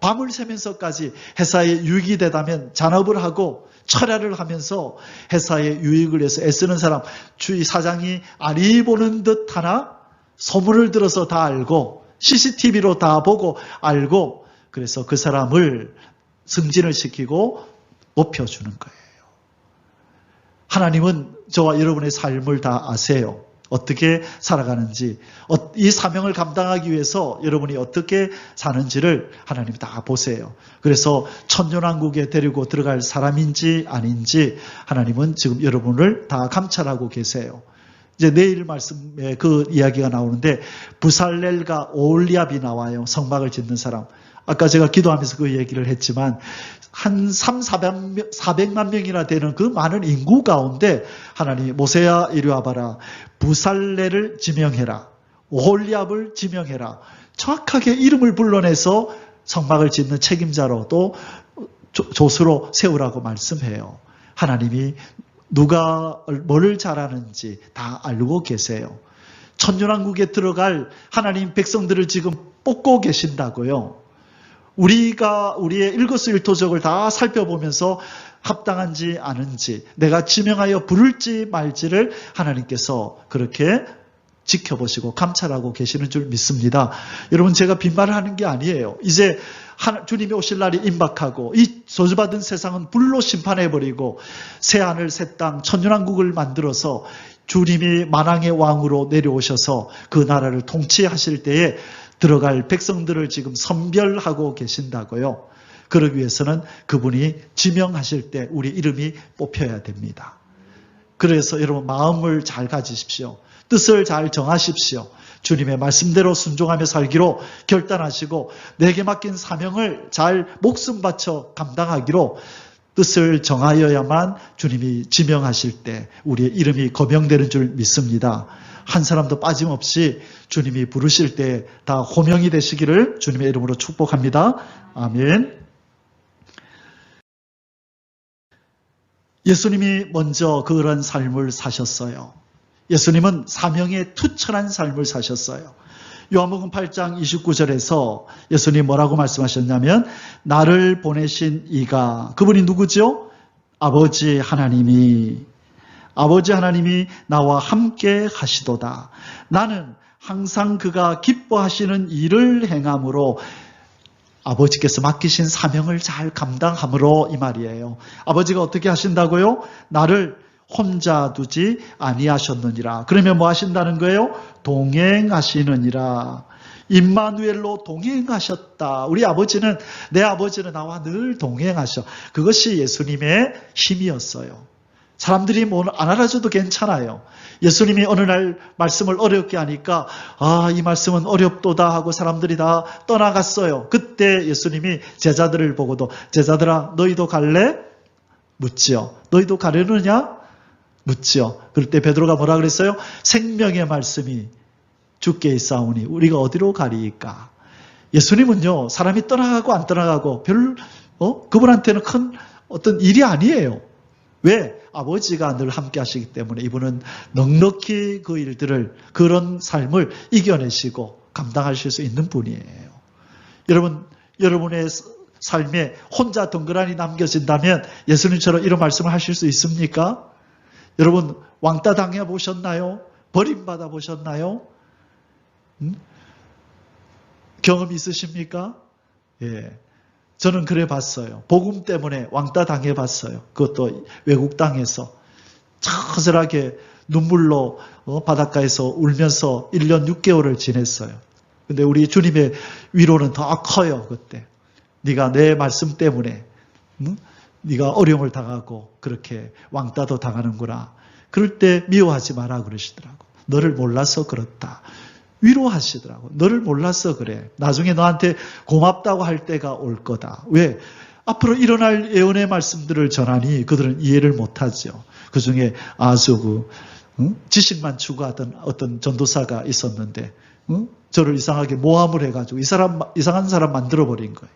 밤을 새면서까지 회사에 유익이 되다면 잔업을 하고 철야를 하면서 회사의 유익을 위해서 애쓰는 사람, 주위 사장이 아니 보는 듯 하나 소문을 들어서 다 알고 CCTV로 다 보고 알고, 그래서 그 사람을 승진을 시키고 높여주는 거예요. 하나님은 저와 여러분의 삶을 다 아세요. 어떻게 살아가는지, 이 사명을 감당하기 위해서 여러분이 어떻게 사는지를 하나님이 다 보세요. 그래서 천년왕국에 데리고 들어갈 사람인지 아닌지 하나님은 지금 여러분을 다 감찰하고 계세요. 이제 내일 말씀에 그 이야기가 나오는데 부살렐과 오홀리압이 나와요. 성막을 짓는 사람. 아까 제가 기도하면서 그 얘기를 했지만 한 400만 명이나 되는 그 많은 인구 가운데 하나님이 모세야 이리 와봐라. 부살렐을 지명해라. 오홀리압을 지명해라. 정확하게 이름을 불러내서 성막을 짓는 책임자로 또 조수로 세우라고 말씀해요. 하나님이 누가 뭘 잘하는지 다 알고 계세요. 천년왕국에 들어갈 하나님 백성들을 지금 뽑고 계신다고요. 우리가 우리의 일거수일투족을 다 살펴보면서 합당한지 아는지 내가 지명하여 부를지 말지를 하나님께서 그렇게 지켜보시고 감찰하고 계시는 줄 믿습니다. 여러분 제가 빈말을 하는 게 아니에요. 이제 주님이 오실 날이 임박하고 이 저주받은 세상은 불로 심판해버리고 새하늘 새 땅 천년왕국을 만들어서 주님이 만왕의 왕으로 내려오셔서 그 나라를 통치하실 때에 들어갈 백성들을 지금 선별하고 계신다고요. 그러기 위해서는 그분이 지명하실 때 우리 이름이 뽑혀야 됩니다. 그래서 여러분 마음을 잘 가지십시오. 뜻을 잘 정하십시오. 주님의 말씀대로 순종하며 살기로 결단하시고 내게 맡긴 사명을 잘 목숨 바쳐 감당하기로 뜻을 정하여야만 주님이 지명하실 때 우리의 이름이 거명되는 줄 믿습니다. 한 사람도 빠짐없이 주님이 부르실 때 다 호명이 되시기를 주님의 이름으로 축복합니다. 아멘. 예수님이 먼저 그런 삶을 사셨어요. 예수님은 사명에 투철한 삶을 사셨어요. 요한복음 8장 29절에서 예수님이 뭐라고 말씀하셨냐면 나를 보내신 이가 그분이 누구죠? 아버지 하나님이 나와 함께 하시도다. 나는 항상 그가 기뻐하시는 일을 행함으로 아버지께서 맡기신 사명을 잘 감당함으로 이 말이에요. 아버지가 어떻게 하신다고요? 나를 혼자 두지 아니하셨느니라. 그러면 뭐 하신다는 거예요? 동행하시느니라. 임마누엘로 동행하셨다. 우리 아버지는 내 아버지는 나와 늘 동행하셔. 그것이 예수님의 힘이었어요. 사람들이 뭐 안 알아줘도 괜찮아요. 예수님이 어느 날 말씀을 어렵게 하니까 이 말씀은 어렵도다 하고 사람들이 다 떠나갔어요. 그때 예수님이 제자들을 보고도 제자들아 너희도 갈래? 묻지요. 너희도 가려느냐? 묻지요. 그럴 때 베드로가 뭐라 그랬어요? 생명의 말씀이 주께 있사오니 우리가 어디로 가리이까? 예수님은요 사람이 떠나가고 안 떠나가고 그분한테는 큰 어떤 일이 아니에요. 왜? 아버지가 늘 함께 하시기 때문에 이분은 넉넉히 그 일들을 그런 삶을 이겨내시고 감당하실 수 있는 분이에요. 여러분 여러분의 삶에 혼자 덩그러니 남겨진다면 예수님처럼 이런 말씀을 하실 수 있습니까? 여러분 왕따 당해보셨나요? 버림받아 보셨나요? 경험 있으십니까? 예, 저는 그래 봤어요. 복음 때문에 왕따 당해봤어요. 그것도 외국 땅에서 처절하게 눈물로 바닷가에서 울면서 1년 6개월을 지냈어요. 근데 우리 주님의 위로는 더 커요. 그때 네가 내 말씀 때문에 네가 어려움을 당하고 그렇게 왕따도 당하는구나. 그럴 때 미워하지 마라 그러시더라고. 너를 몰라서 그렇다. 위로하시더라고. 너를 몰라서 그래. 나중에 너한테 고맙다고 할 때가 올 거다. 왜? 앞으로 일어날 예언의 말씀들을 전하니 그들은 이해를 못하죠. 그 중에 아주 지식만 추구하던 어떤 전도사가 있었는데 저를 이상하게 모함을 해가지고 이상한 사람 만들어버린 거예요.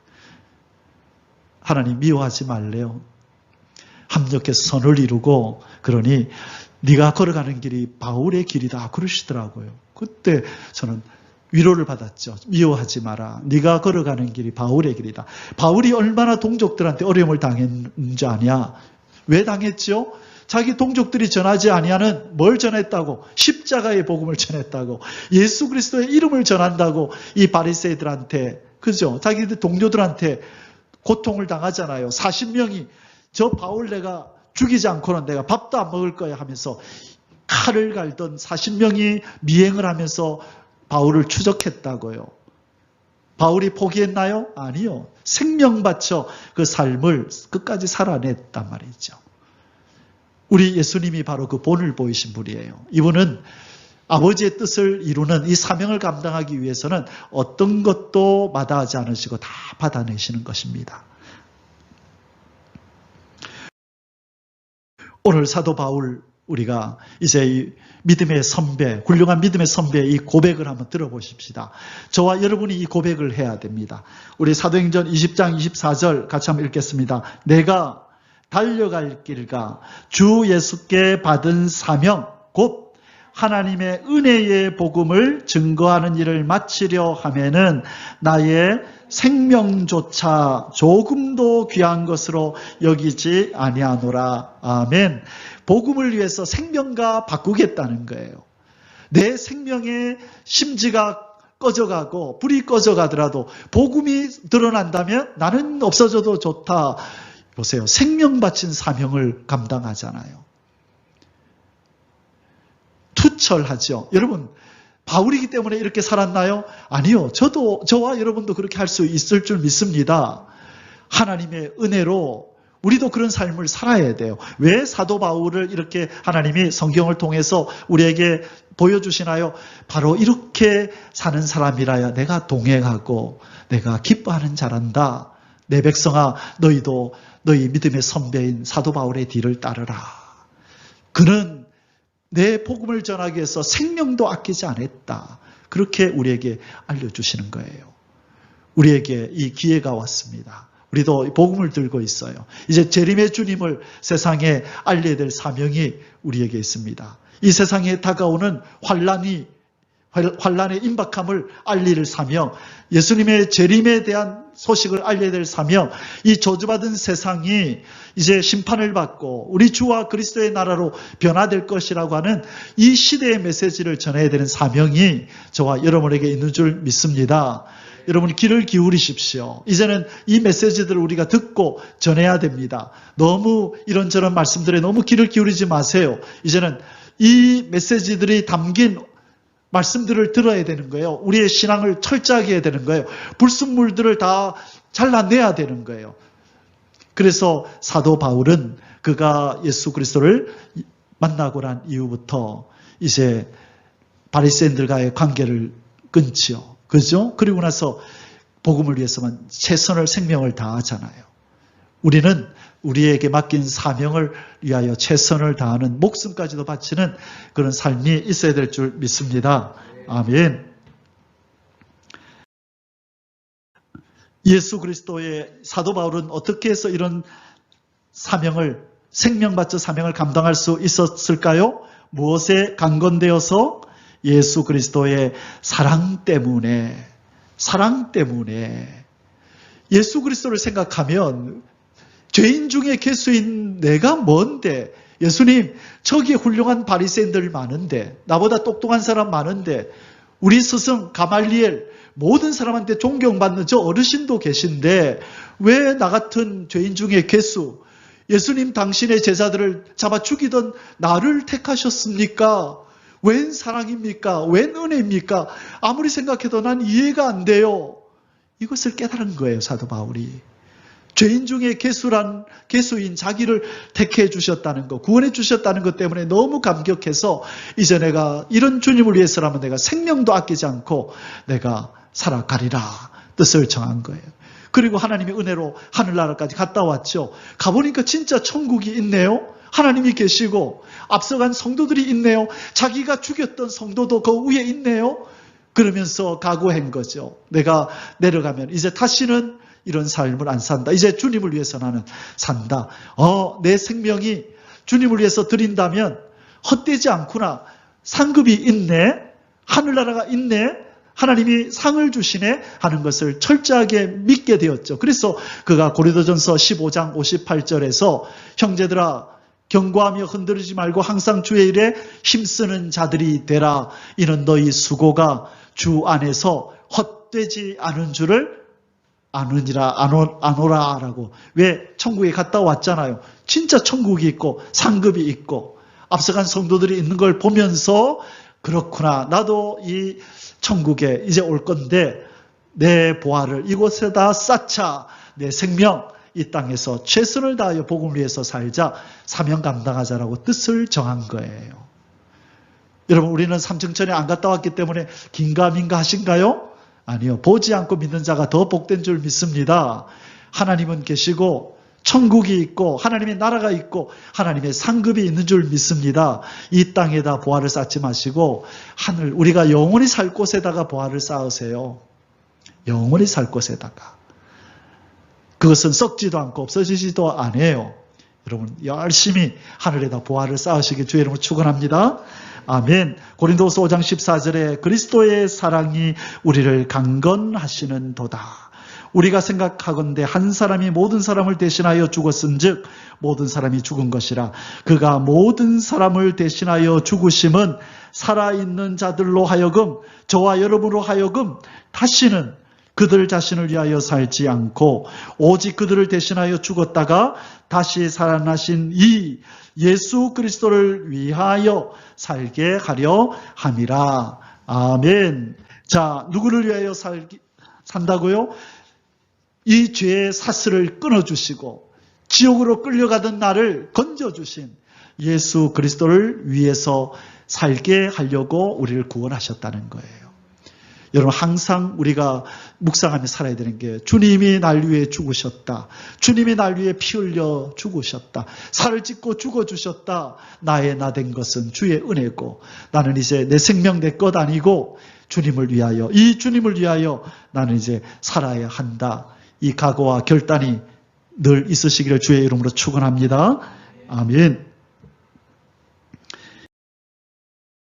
하나님 미워하지 말래요. 합력해서 선을 이루고 그러니 네가 걸어가는 길이 바울의 길이다 그러시더라고요. 그때 저는 위로를 받았죠. 미워하지 마라. 네가 걸어가는 길이 바울의 길이다. 바울이 얼마나 동족들한테 어려움을 당했는지 아냐? 왜 당했죠? 자기 동족들이 전하지 아니하는 뭘 전했다고? 십자가의 복음을 전했다고. 예수 그리스도의 이름을 전한다고 이 바리새이들한테 그죠? 자기들 동료들한테 고통을 당하잖아요. 40명이 저 바울 내가 죽이지 않고는 내가 밥도 안 먹을 거야 하면서 칼을 갈던 40명이 미행을 하면서 바울을 추적했다고요. 바울이 포기했나요? 아니요. 생명 바쳐 그 삶을 끝까지 살아냈단 말이죠. 우리 예수님이 바로 그 본을 보이신 분이에요. 이분은 아버지의 뜻을 이루는 이 사명을 감당하기 위해서는 어떤 것도 마다하지 않으시고 다 받아내시는 것입니다. 오늘 사도 바울 우리가 이제 이 믿음의 선배, 훌륭한 믿음의 선배의 이 고백을 한번 들어보십시다. 저와 여러분이 이 고백을 해야 됩니다. 우리 사도행전 20장 24절 같이 한번 읽겠습니다. 내가 달려갈 길과 주 예수께 받은 사명 곧 하나님의 은혜의 복음을 증거하는 일을 마치려 하면은 나의 생명조차 조금도 귀한 것으로 여기지 아니하노라. 아멘. 복음을 위해서 생명과 바꾸겠다는 거예요. 내 생명의 심지가 꺼져가고 불이 꺼져가더라도 복음이 드러난다면 나는 없어져도 좋다. 보세요. 생명 바친 사명을 감당하잖아요. 투철하죠. 여러분, 바울이기 때문에 이렇게 살았나요? 아니요. 저와 여러분도 그렇게 할 수 있을 줄 믿습니다. 하나님의 은혜로 우리도 그런 삶을 살아야 돼요. 왜 사도 바울을 이렇게 하나님이 성경을 통해서 우리에게 보여주시나요? 바로 이렇게 사는 사람이라야 내가 동행하고 내가 기뻐하는 자란다. 내 백성아, 너희도 너희 믿음의 선배인 사도 바울의 뒤를 따르라. 그는 내 복음을 전하기 위해서 생명도 아끼지 않았다. 그렇게 우리에게 알려주시는 거예요. 우리에게 이 기회가 왔습니다. 우리도 복음을 들고 있어요. 이제 재림의 주님을 세상에 알려야 될 사명이 우리에게 있습니다. 이 세상에 다가오는 환난의 임박함을 알릴 사명, 예수님의 재림에 대한 소식을 알려야 될 사명, 이 저주받은 세상이 이제 심판을 받고 우리 주와 그리스도의 나라로 변화될 것이라고 하는 이 시대의 메시지를 전해야 되는 사명이 저와 여러분에게 있는 줄 믿습니다. 여러분 귀를 기울이십시오. 이제는 이 메시지들을 우리가 듣고 전해야 됩니다. 너무 이런저런 말씀들에 너무 귀를 기울이지 마세요. 이제는 이 메시지들이 담긴 말씀들을 들어야 되는 거예요. 우리의 신앙을 철저하게 해야 되는 거예요. 불순물들을 다 잘라내야 되는 거예요. 그래서 사도 바울은 그가 예수 그리스도를 만나고 난 이후부터 이제 바리새인들과의 관계를 끊지요. 그죠? 그리고 나서 복음을 위해서만 최선을 생명을 다하잖아요. 우리는 우리에게 맡긴 사명을 위하여 최선을 다하는 목숨까지도 바치는 그런 삶이 있어야 될 줄 믿습니다. 아멘. 예수 그리스도의 사도 바울은 어떻게 해서 이런 사명을 생명받쳐 사명을 감당할 수 있었을까요? 무엇에 강건되어서? 예수 그리스도의 사랑 때문에 예수 그리스도를 생각하면 죄인 중에 개수인 내가 뭔데? 예수님, 저기에 훌륭한 바리새인들 많은데, 나보다 똑똑한 사람 많은데, 우리 스승 가말리엘 모든 사람한테 존경받는 저 어르신도 계신데 왜 나 같은 죄인 중에 개수, 예수님 당신의 제자들을 잡아 죽이던 나를 택하셨습니까? 웬 사랑입니까? 웬 은혜입니까? 아무리 생각해도 난 이해가 안 돼요. 이것을 깨달은 거예요, 사도 바울이. 죄인 중에 개수인 자기를 택해 주셨다는 것, 구원해 주셨다는 것 때문에 너무 감격해서 이제 내가 이런 주님을 위해서라면 내가 생명도 아끼지 않고 내가 살아가리라 뜻을 정한 거예요. 그리고 하나님의 은혜로 하늘나라까지 갔다 왔죠. 가보니까 진짜 천국이 있네요. 하나님이 계시고 앞서간 성도들이 있네요. 자기가 죽였던 성도도 그 위에 있네요. 그러면서 각오한 거죠. 내가 내려가면 이제 다시는 이런 삶을 안 산다. 이제 주님을 위해서 나는 산다. 내 생명이 주님을 위해서 드린다면 헛되지 않구나. 상급이 있네. 하늘나라가 있네. 하나님이 상을 주시네 하는 것을 철저하게 믿게 되었죠. 그래서 그가 고린도전서 15장 58절에서 형제들아 경고하며 흔들리지 말고 항상 주의 일에 힘쓰는 자들이 되라. 이는 너희 수고가 주 안에서 헛되지 않은 줄을 아노라라고. 왜? 천국에 갔다 왔잖아요. 진짜 천국이 있고 상급이 있고 앞서간 성도들이 있는 걸 보면서 그렇구나. 나도 이 천국에 이제 올 건데 내 보화를 이곳에다 쌓자. 내 생명 이 땅에서 최선을 다하여 복음을 위해서 살자. 사명 감당하자라고 뜻을 정한 거예요. 여러분 우리는 삼층천에 안 갔다 왔기 때문에 긴가민가 하신가요? 아니요. 보지 않고 믿는 자가 더 복된 줄 믿습니다. 하나님은 계시고 천국이 있고 하나님의 나라가 있고 하나님의 상급이 있는 줄 믿습니다. 이 땅에다 보화를 쌓지 마시고 하늘 우리가 영원히 살 곳에다가 보화를 쌓으세요. 영원히 살 곳에다가. 그것은 썩지도 않고 없어지지도 않아요. 여러분 열심히 하늘에다 보화를 쌓으시길 주의 이름으로 축원합니다. 아멘. 고린도서 5장 14절에 그리스도의 사랑이 우리를 강건하시는 도다. 우리가 생각하건대 한 사람이 모든 사람을 대신하여 죽었은즉 모든 사람이 죽은 것이라. 그가 모든 사람을 대신하여 죽으심은 살아있는 자들로 하여금 저와 여러분으로 하여금 다시는 그들 자신을 위하여 살지 않고 오직 그들을 대신하여 죽었다가 다시 살아나신 이 예수 그리스도를 위하여 살게 하려 함이라. 아멘. 자, 누구를 위하여 산다고요? 이 죄의 사슬을 끊어주시고 지옥으로 끌려가던 나를 건져주신 예수 그리스도를 위해서 살게 하려고 우리를 구원하셨다는 거예요. 여러분 항상 우리가 묵상하며 살아야 되는 게 주님이 날 위해 죽으셨다. 주님이 날 위해 피 흘려 죽으셨다. 살을 찢고 죽어주셨다. 나의 나 된 것은 주의 은혜고 나는 이제 내 생명 내 것 아니고 주님을 위하여 이 주님을 위하여 나는 이제 살아야 한다. 이 각오와 결단이 늘 있으시기를 주의 이름으로 축원합니다. 아멘.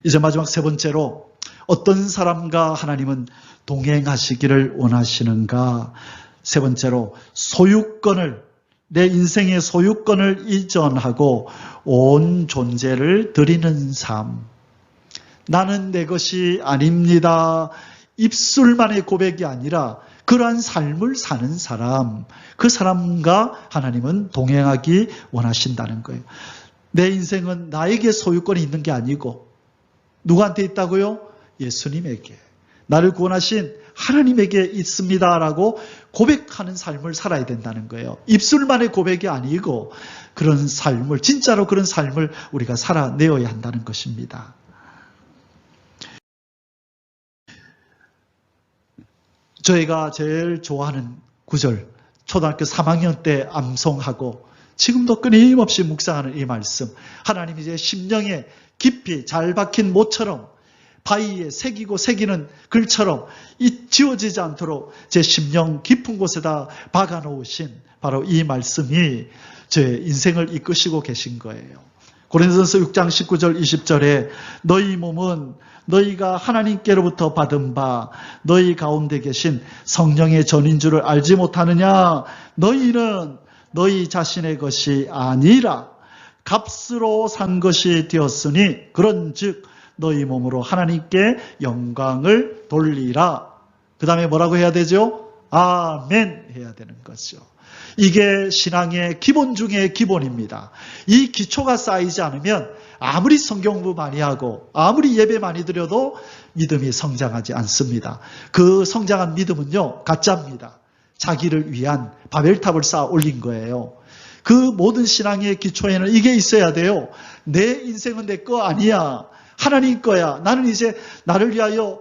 이제 마지막 세 번째로 어떤 사람과 하나님은 동행하시기를 원하시는가? 세 번째로 소유권을 내 인생의 소유권을 이전하고 온 존재를 드리는 삶. 나는 내 것이 아닙니다. 입술만의 고백이 아니라 그러한 삶을 사는 사람, 그 사람과 하나님은 동행하기 원하신다는 거예요. 내 인생은 나에게 소유권이 있는 게 아니고 누구한테 있다고요? 예수님에게. 나를 구원하신 하나님에게 있습니다라고 고백하는 삶을 살아야 된다는 거예요. 입술만의 고백이 아니고 그런 삶을, 진짜로 그런 삶을 우리가 살아내어야 한다는 것입니다. 저희가 제일 좋아하는 구절, 초등학교 3학년 때 암송하고 지금도 끊임없이 묵상하는 이 말씀. 하나님이 제 심령에 깊이 잘 박힌 못처럼 바위에 새기고 새기는 글처럼 지워지지 않도록 제 심령 깊은 곳에다 박아놓으신 바로 이 말씀이 제 인생을 이끄시고 계신 거예요. 고린도전서 6장 19절 20절에 너희 몸은 너희가 하나님께로부터 받은 바 너희 가운데 계신 성령의 전인 줄을 알지 못하느냐. 너희는 너희 자신의 것이 아니라 값으로 산 것이 되었으니 그런즉 너희 몸으로 하나님께 영광을 돌리라. 그 다음에 뭐라고 해야 되죠? 아멘 해야 되는 거죠. 이게 신앙의 기본 중의 기본입니다. 이 기초가 쌓이지 않으면 아무리 성경 공부 많이 하고 아무리 예배 많이 드려도 믿음이 성장하지 않습니다. 그 성장한 믿음은요, 가짜입니다. 자기를 위한 바벨탑을 쌓아 올린 거예요. 그 모든 신앙의 기초에는 이게 있어야 돼요. 내 인생은 내 거 아니야. 하나님 거야. 나는 이제 나를 위하여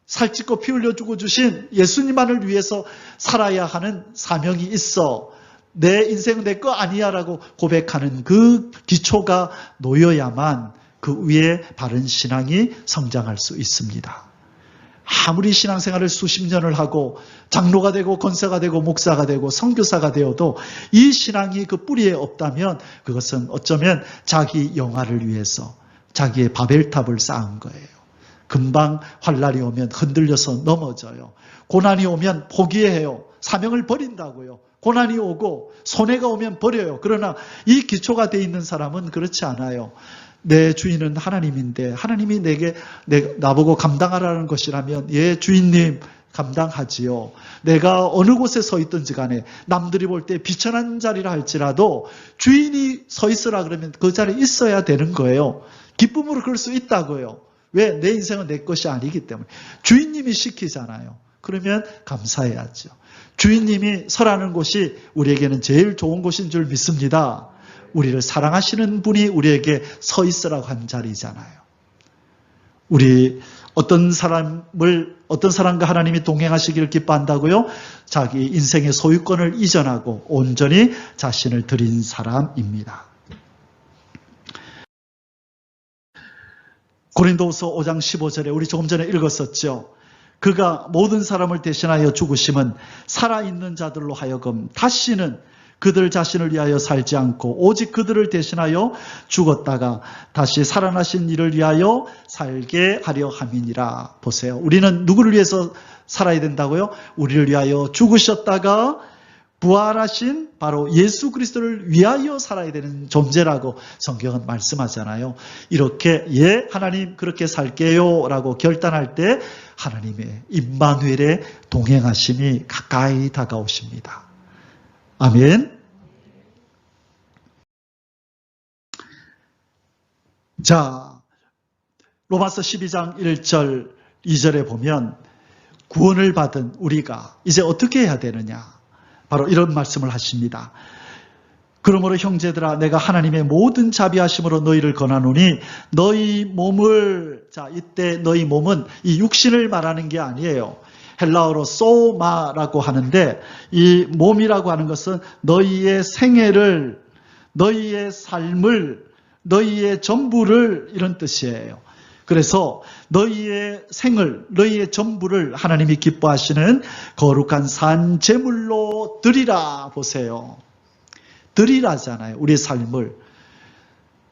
살찌고 피 흘려 죽어주신 예수님만을 위해서 살아야 하는 사명이 있어. 내 인생은 내 거 아니야 라고 고백하는 그 기초가 놓여야만 그 위에 바른 신앙이 성장할 수 있습니다. 아무리 신앙생활을 수십 년을 하고 장로가 되고 권사가 되고 목사가 되고 선교사가 되어도 이 신앙이 그 뿌리에 없다면 그것은 어쩌면 자기 영화를 위해서 자기의 바벨탑을 쌓은 거예요. 금방 환난이 오면 흔들려서 넘어져요. 고난이 오면 포기해요. 사명을 버린다고요. 고난이 오고 손해가 오면 버려요. 그러나 이 기초가 돼 있는 사람은 그렇지 않아요. 내 주인은 하나님인데 하나님이 나보고 감당하라는 것이라면 예 주인님 감당하지요. 내가 어느 곳에 서 있든지 간에 남들이 볼 때 비천한 자리라 할지라도 주인이 서 있으라 그러면 그 자리에 있어야 되는 거예요. 기쁨으로 그럴 수 있다고요. 왜? 내 인생은 내 것이 아니기 때문에. 주인님이 시키잖아요. 그러면 감사해야죠. 주인님이 서라는 곳이 우리에게는 제일 좋은 곳인 줄 믿습니다. 우리를 사랑하시는 분이 우리에게 서 있으라고 한 자리잖아요. 우리 어떤 사람과 하나님이 동행하시기를 기뻐한다고요? 자기 인생의 소유권을 이전하고 온전히 자신을 드린 사람입니다. 고린도후서 5장 15절에 우리 조금 전에 읽었었죠. 그가 모든 사람을 대신하여 죽으심은 살아있는 자들로 하여금 다시는 그들 자신을 위하여 살지 않고 오직 그들을 대신하여 죽었다가 다시 살아나신 이를 위하여 살게 하려 함이니라. 보세요. 우리는 누구를 위해서 살아야 된다고요? 우리를 위하여 죽으셨다가 부활하신 바로 예수 그리스도를 위하여 살아야 되는 존재라고 성경은 말씀하잖아요. 이렇게 하나님 그렇게 살게요 라고 결단할 때 하나님의 임마누엘의 동행하심이 가까이 다가오십니다. 아멘. 자, 로마서 12장 1절 2절에 보면 구원을 받은 우리가 이제 어떻게 해야 되느냐, 바로 이런 말씀을 하십니다. 그러므로 형제들아 내가 하나님의 모든 자비하심으로 너희를 권하노니 너희 몸을, 자 이때 너희 몸은 이 육신을 말하는 게 아니에요. 헬라어로 소마라고 하는데 이 몸이라고 하는 것은 너희의 생애를, 너희의 삶을, 너희의 전부를 이런 뜻이에요. 그래서 너희의 생을, 너희의 전부를 하나님이 기뻐하시는 거룩한 산 제물로 드리라. 보세요. 드리라잖아요. 우리의 삶을.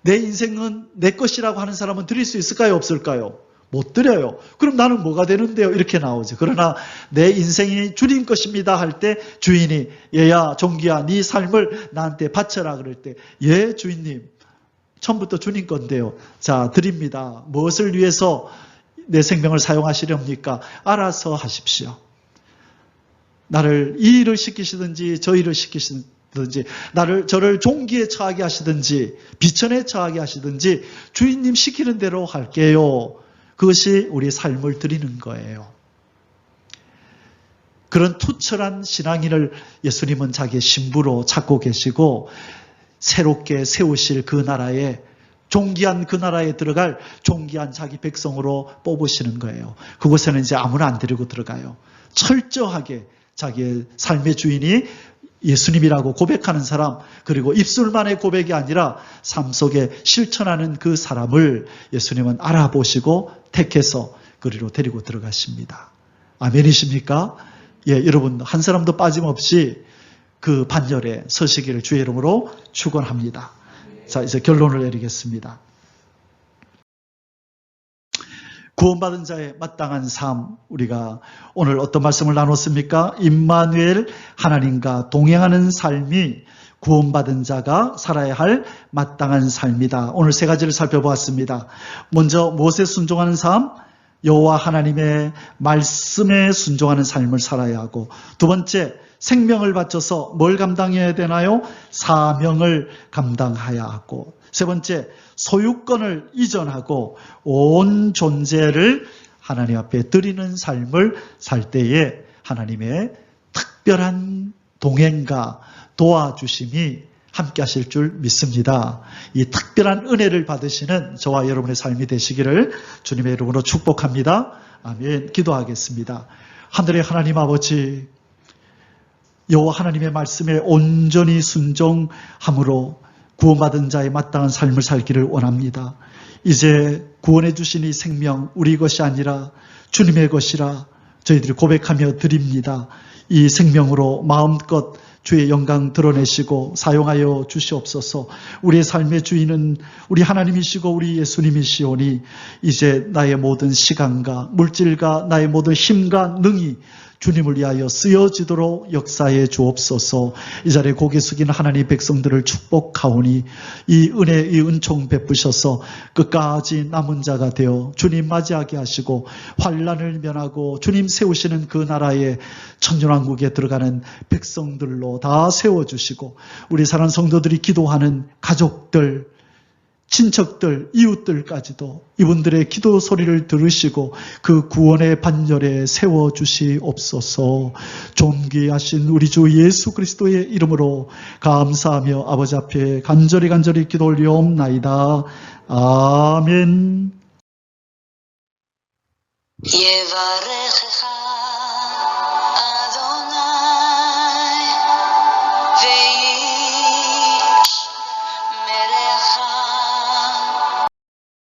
내 인생은 내 것이라고 하는 사람은 드릴 수 있을까요? 없을까요? 못 드려요. 그럼 나는 뭐가 되는데요? 이렇게 나오죠. 그러나 내 인생이 주님 것입니다 할 때 주인이 얘야 종기야 네 삶을 나한테 바쳐라 그럴 때 예 주인님 처음부터 주님 건데요. 자 드립니다. 무엇을 위해서 내 생명을 사용하시렵니까? 알아서 하십시오. 나를 이 일을 시키시든지 저 일을 시키시든지 저를 종기에 처하게 하시든지 비천에 처하게 하시든지 주인님 시키는 대로 할게요. 그것이 우리 삶을 드리는 거예요. 그런 투철한 신앙인을 예수님은 자기의 신부로 찾고 계시고 새롭게 세우실 그 나라에, 존귀한 그 나라에 들어갈 존귀한 자기 백성으로 뽑으시는 거예요. 그곳에는 이제 아무나 안 데리고 들어가요. 철저하게 자기의 삶의 주인이 예수님이라고 고백하는 사람, 그리고 입술만의 고백이 아니라 삶 속에 실천하는 그 사람을 예수님은 알아보시고 택해서 그리로 데리고 들어가십니다. 아멘이십니까? 예, 여러분 한 사람도 빠짐없이 그 반열에 서시기를 주의 이름으로 축원합니다. 자, 이제 결론을 내리겠습니다. 구원받은 자의 마땅한 삶, 우리가 오늘 어떤 말씀을 나눴습니까? 임마누엘 하나님과 동행하는 삶이 구원받은 자가 살아야 할 마땅한 삶이다. 오늘 세 가지를 살펴보았습니다. 먼저 무엇에 순종하는 삶? 여호와 하나님의 말씀에 순종하는 삶을 살아야 하고, 두 번째 생명을 바쳐서 뭘 감당해야 되나요? 사명을 감당해야 하고, 세 번째 소유권을 이전하고 온 존재를 하나님 앞에 드리는 삶을 살 때에 하나님의 특별한 동행과 도와주심이 함께 하실 줄 믿습니다. 이 특별한 은혜를 받으시는 저와 여러분의 삶이 되시기를 주님의 이름으로 축복합니다. 아멘. 기도하겠습니다. 하늘의 하나님 아버지, 여호와 하나님의 말씀에 온전히 순종함으로 구원받은 자의 마땅한 삶을 살기를 원합니다. 이제 구원해 주신 이 생명 우리 것이 아니라 주님의 것이라 저희들이 고백하며 드립니다. 이 생명으로 마음껏 주의 영광 드러내시고 사용하여 주시옵소서. 우리의 삶의 주인은 우리 하나님이시고 우리 예수님이시오니 이제 나의 모든 시간과 물질과 나의 모든 힘과 능이 주님을 위하여 쓰여지도록 역사해 주옵소서. 이 자리에 고개 숙이는 하나님 백성들을 축복하오니 이 은혜, 이 은총 베푸셔서 끝까지 남은 자가 되어 주님 맞이하게 하시고 환난을 면하고 주님 세우시는 그 나라의 천년왕국에 들어가는 백성들로 다 세워주시고 우리 사랑하는 성도들이 기도하는 가족들, 친척들, 이웃들까지도 이분들의 기도 소리를 들으시고 그 구원의 반열에 세워주시옵소서. 존귀하신 우리 주 예수 그리스도의 이름으로 감사하며 아버지 앞에 간절히 기도 올리옵나이다. 아멘. 예바레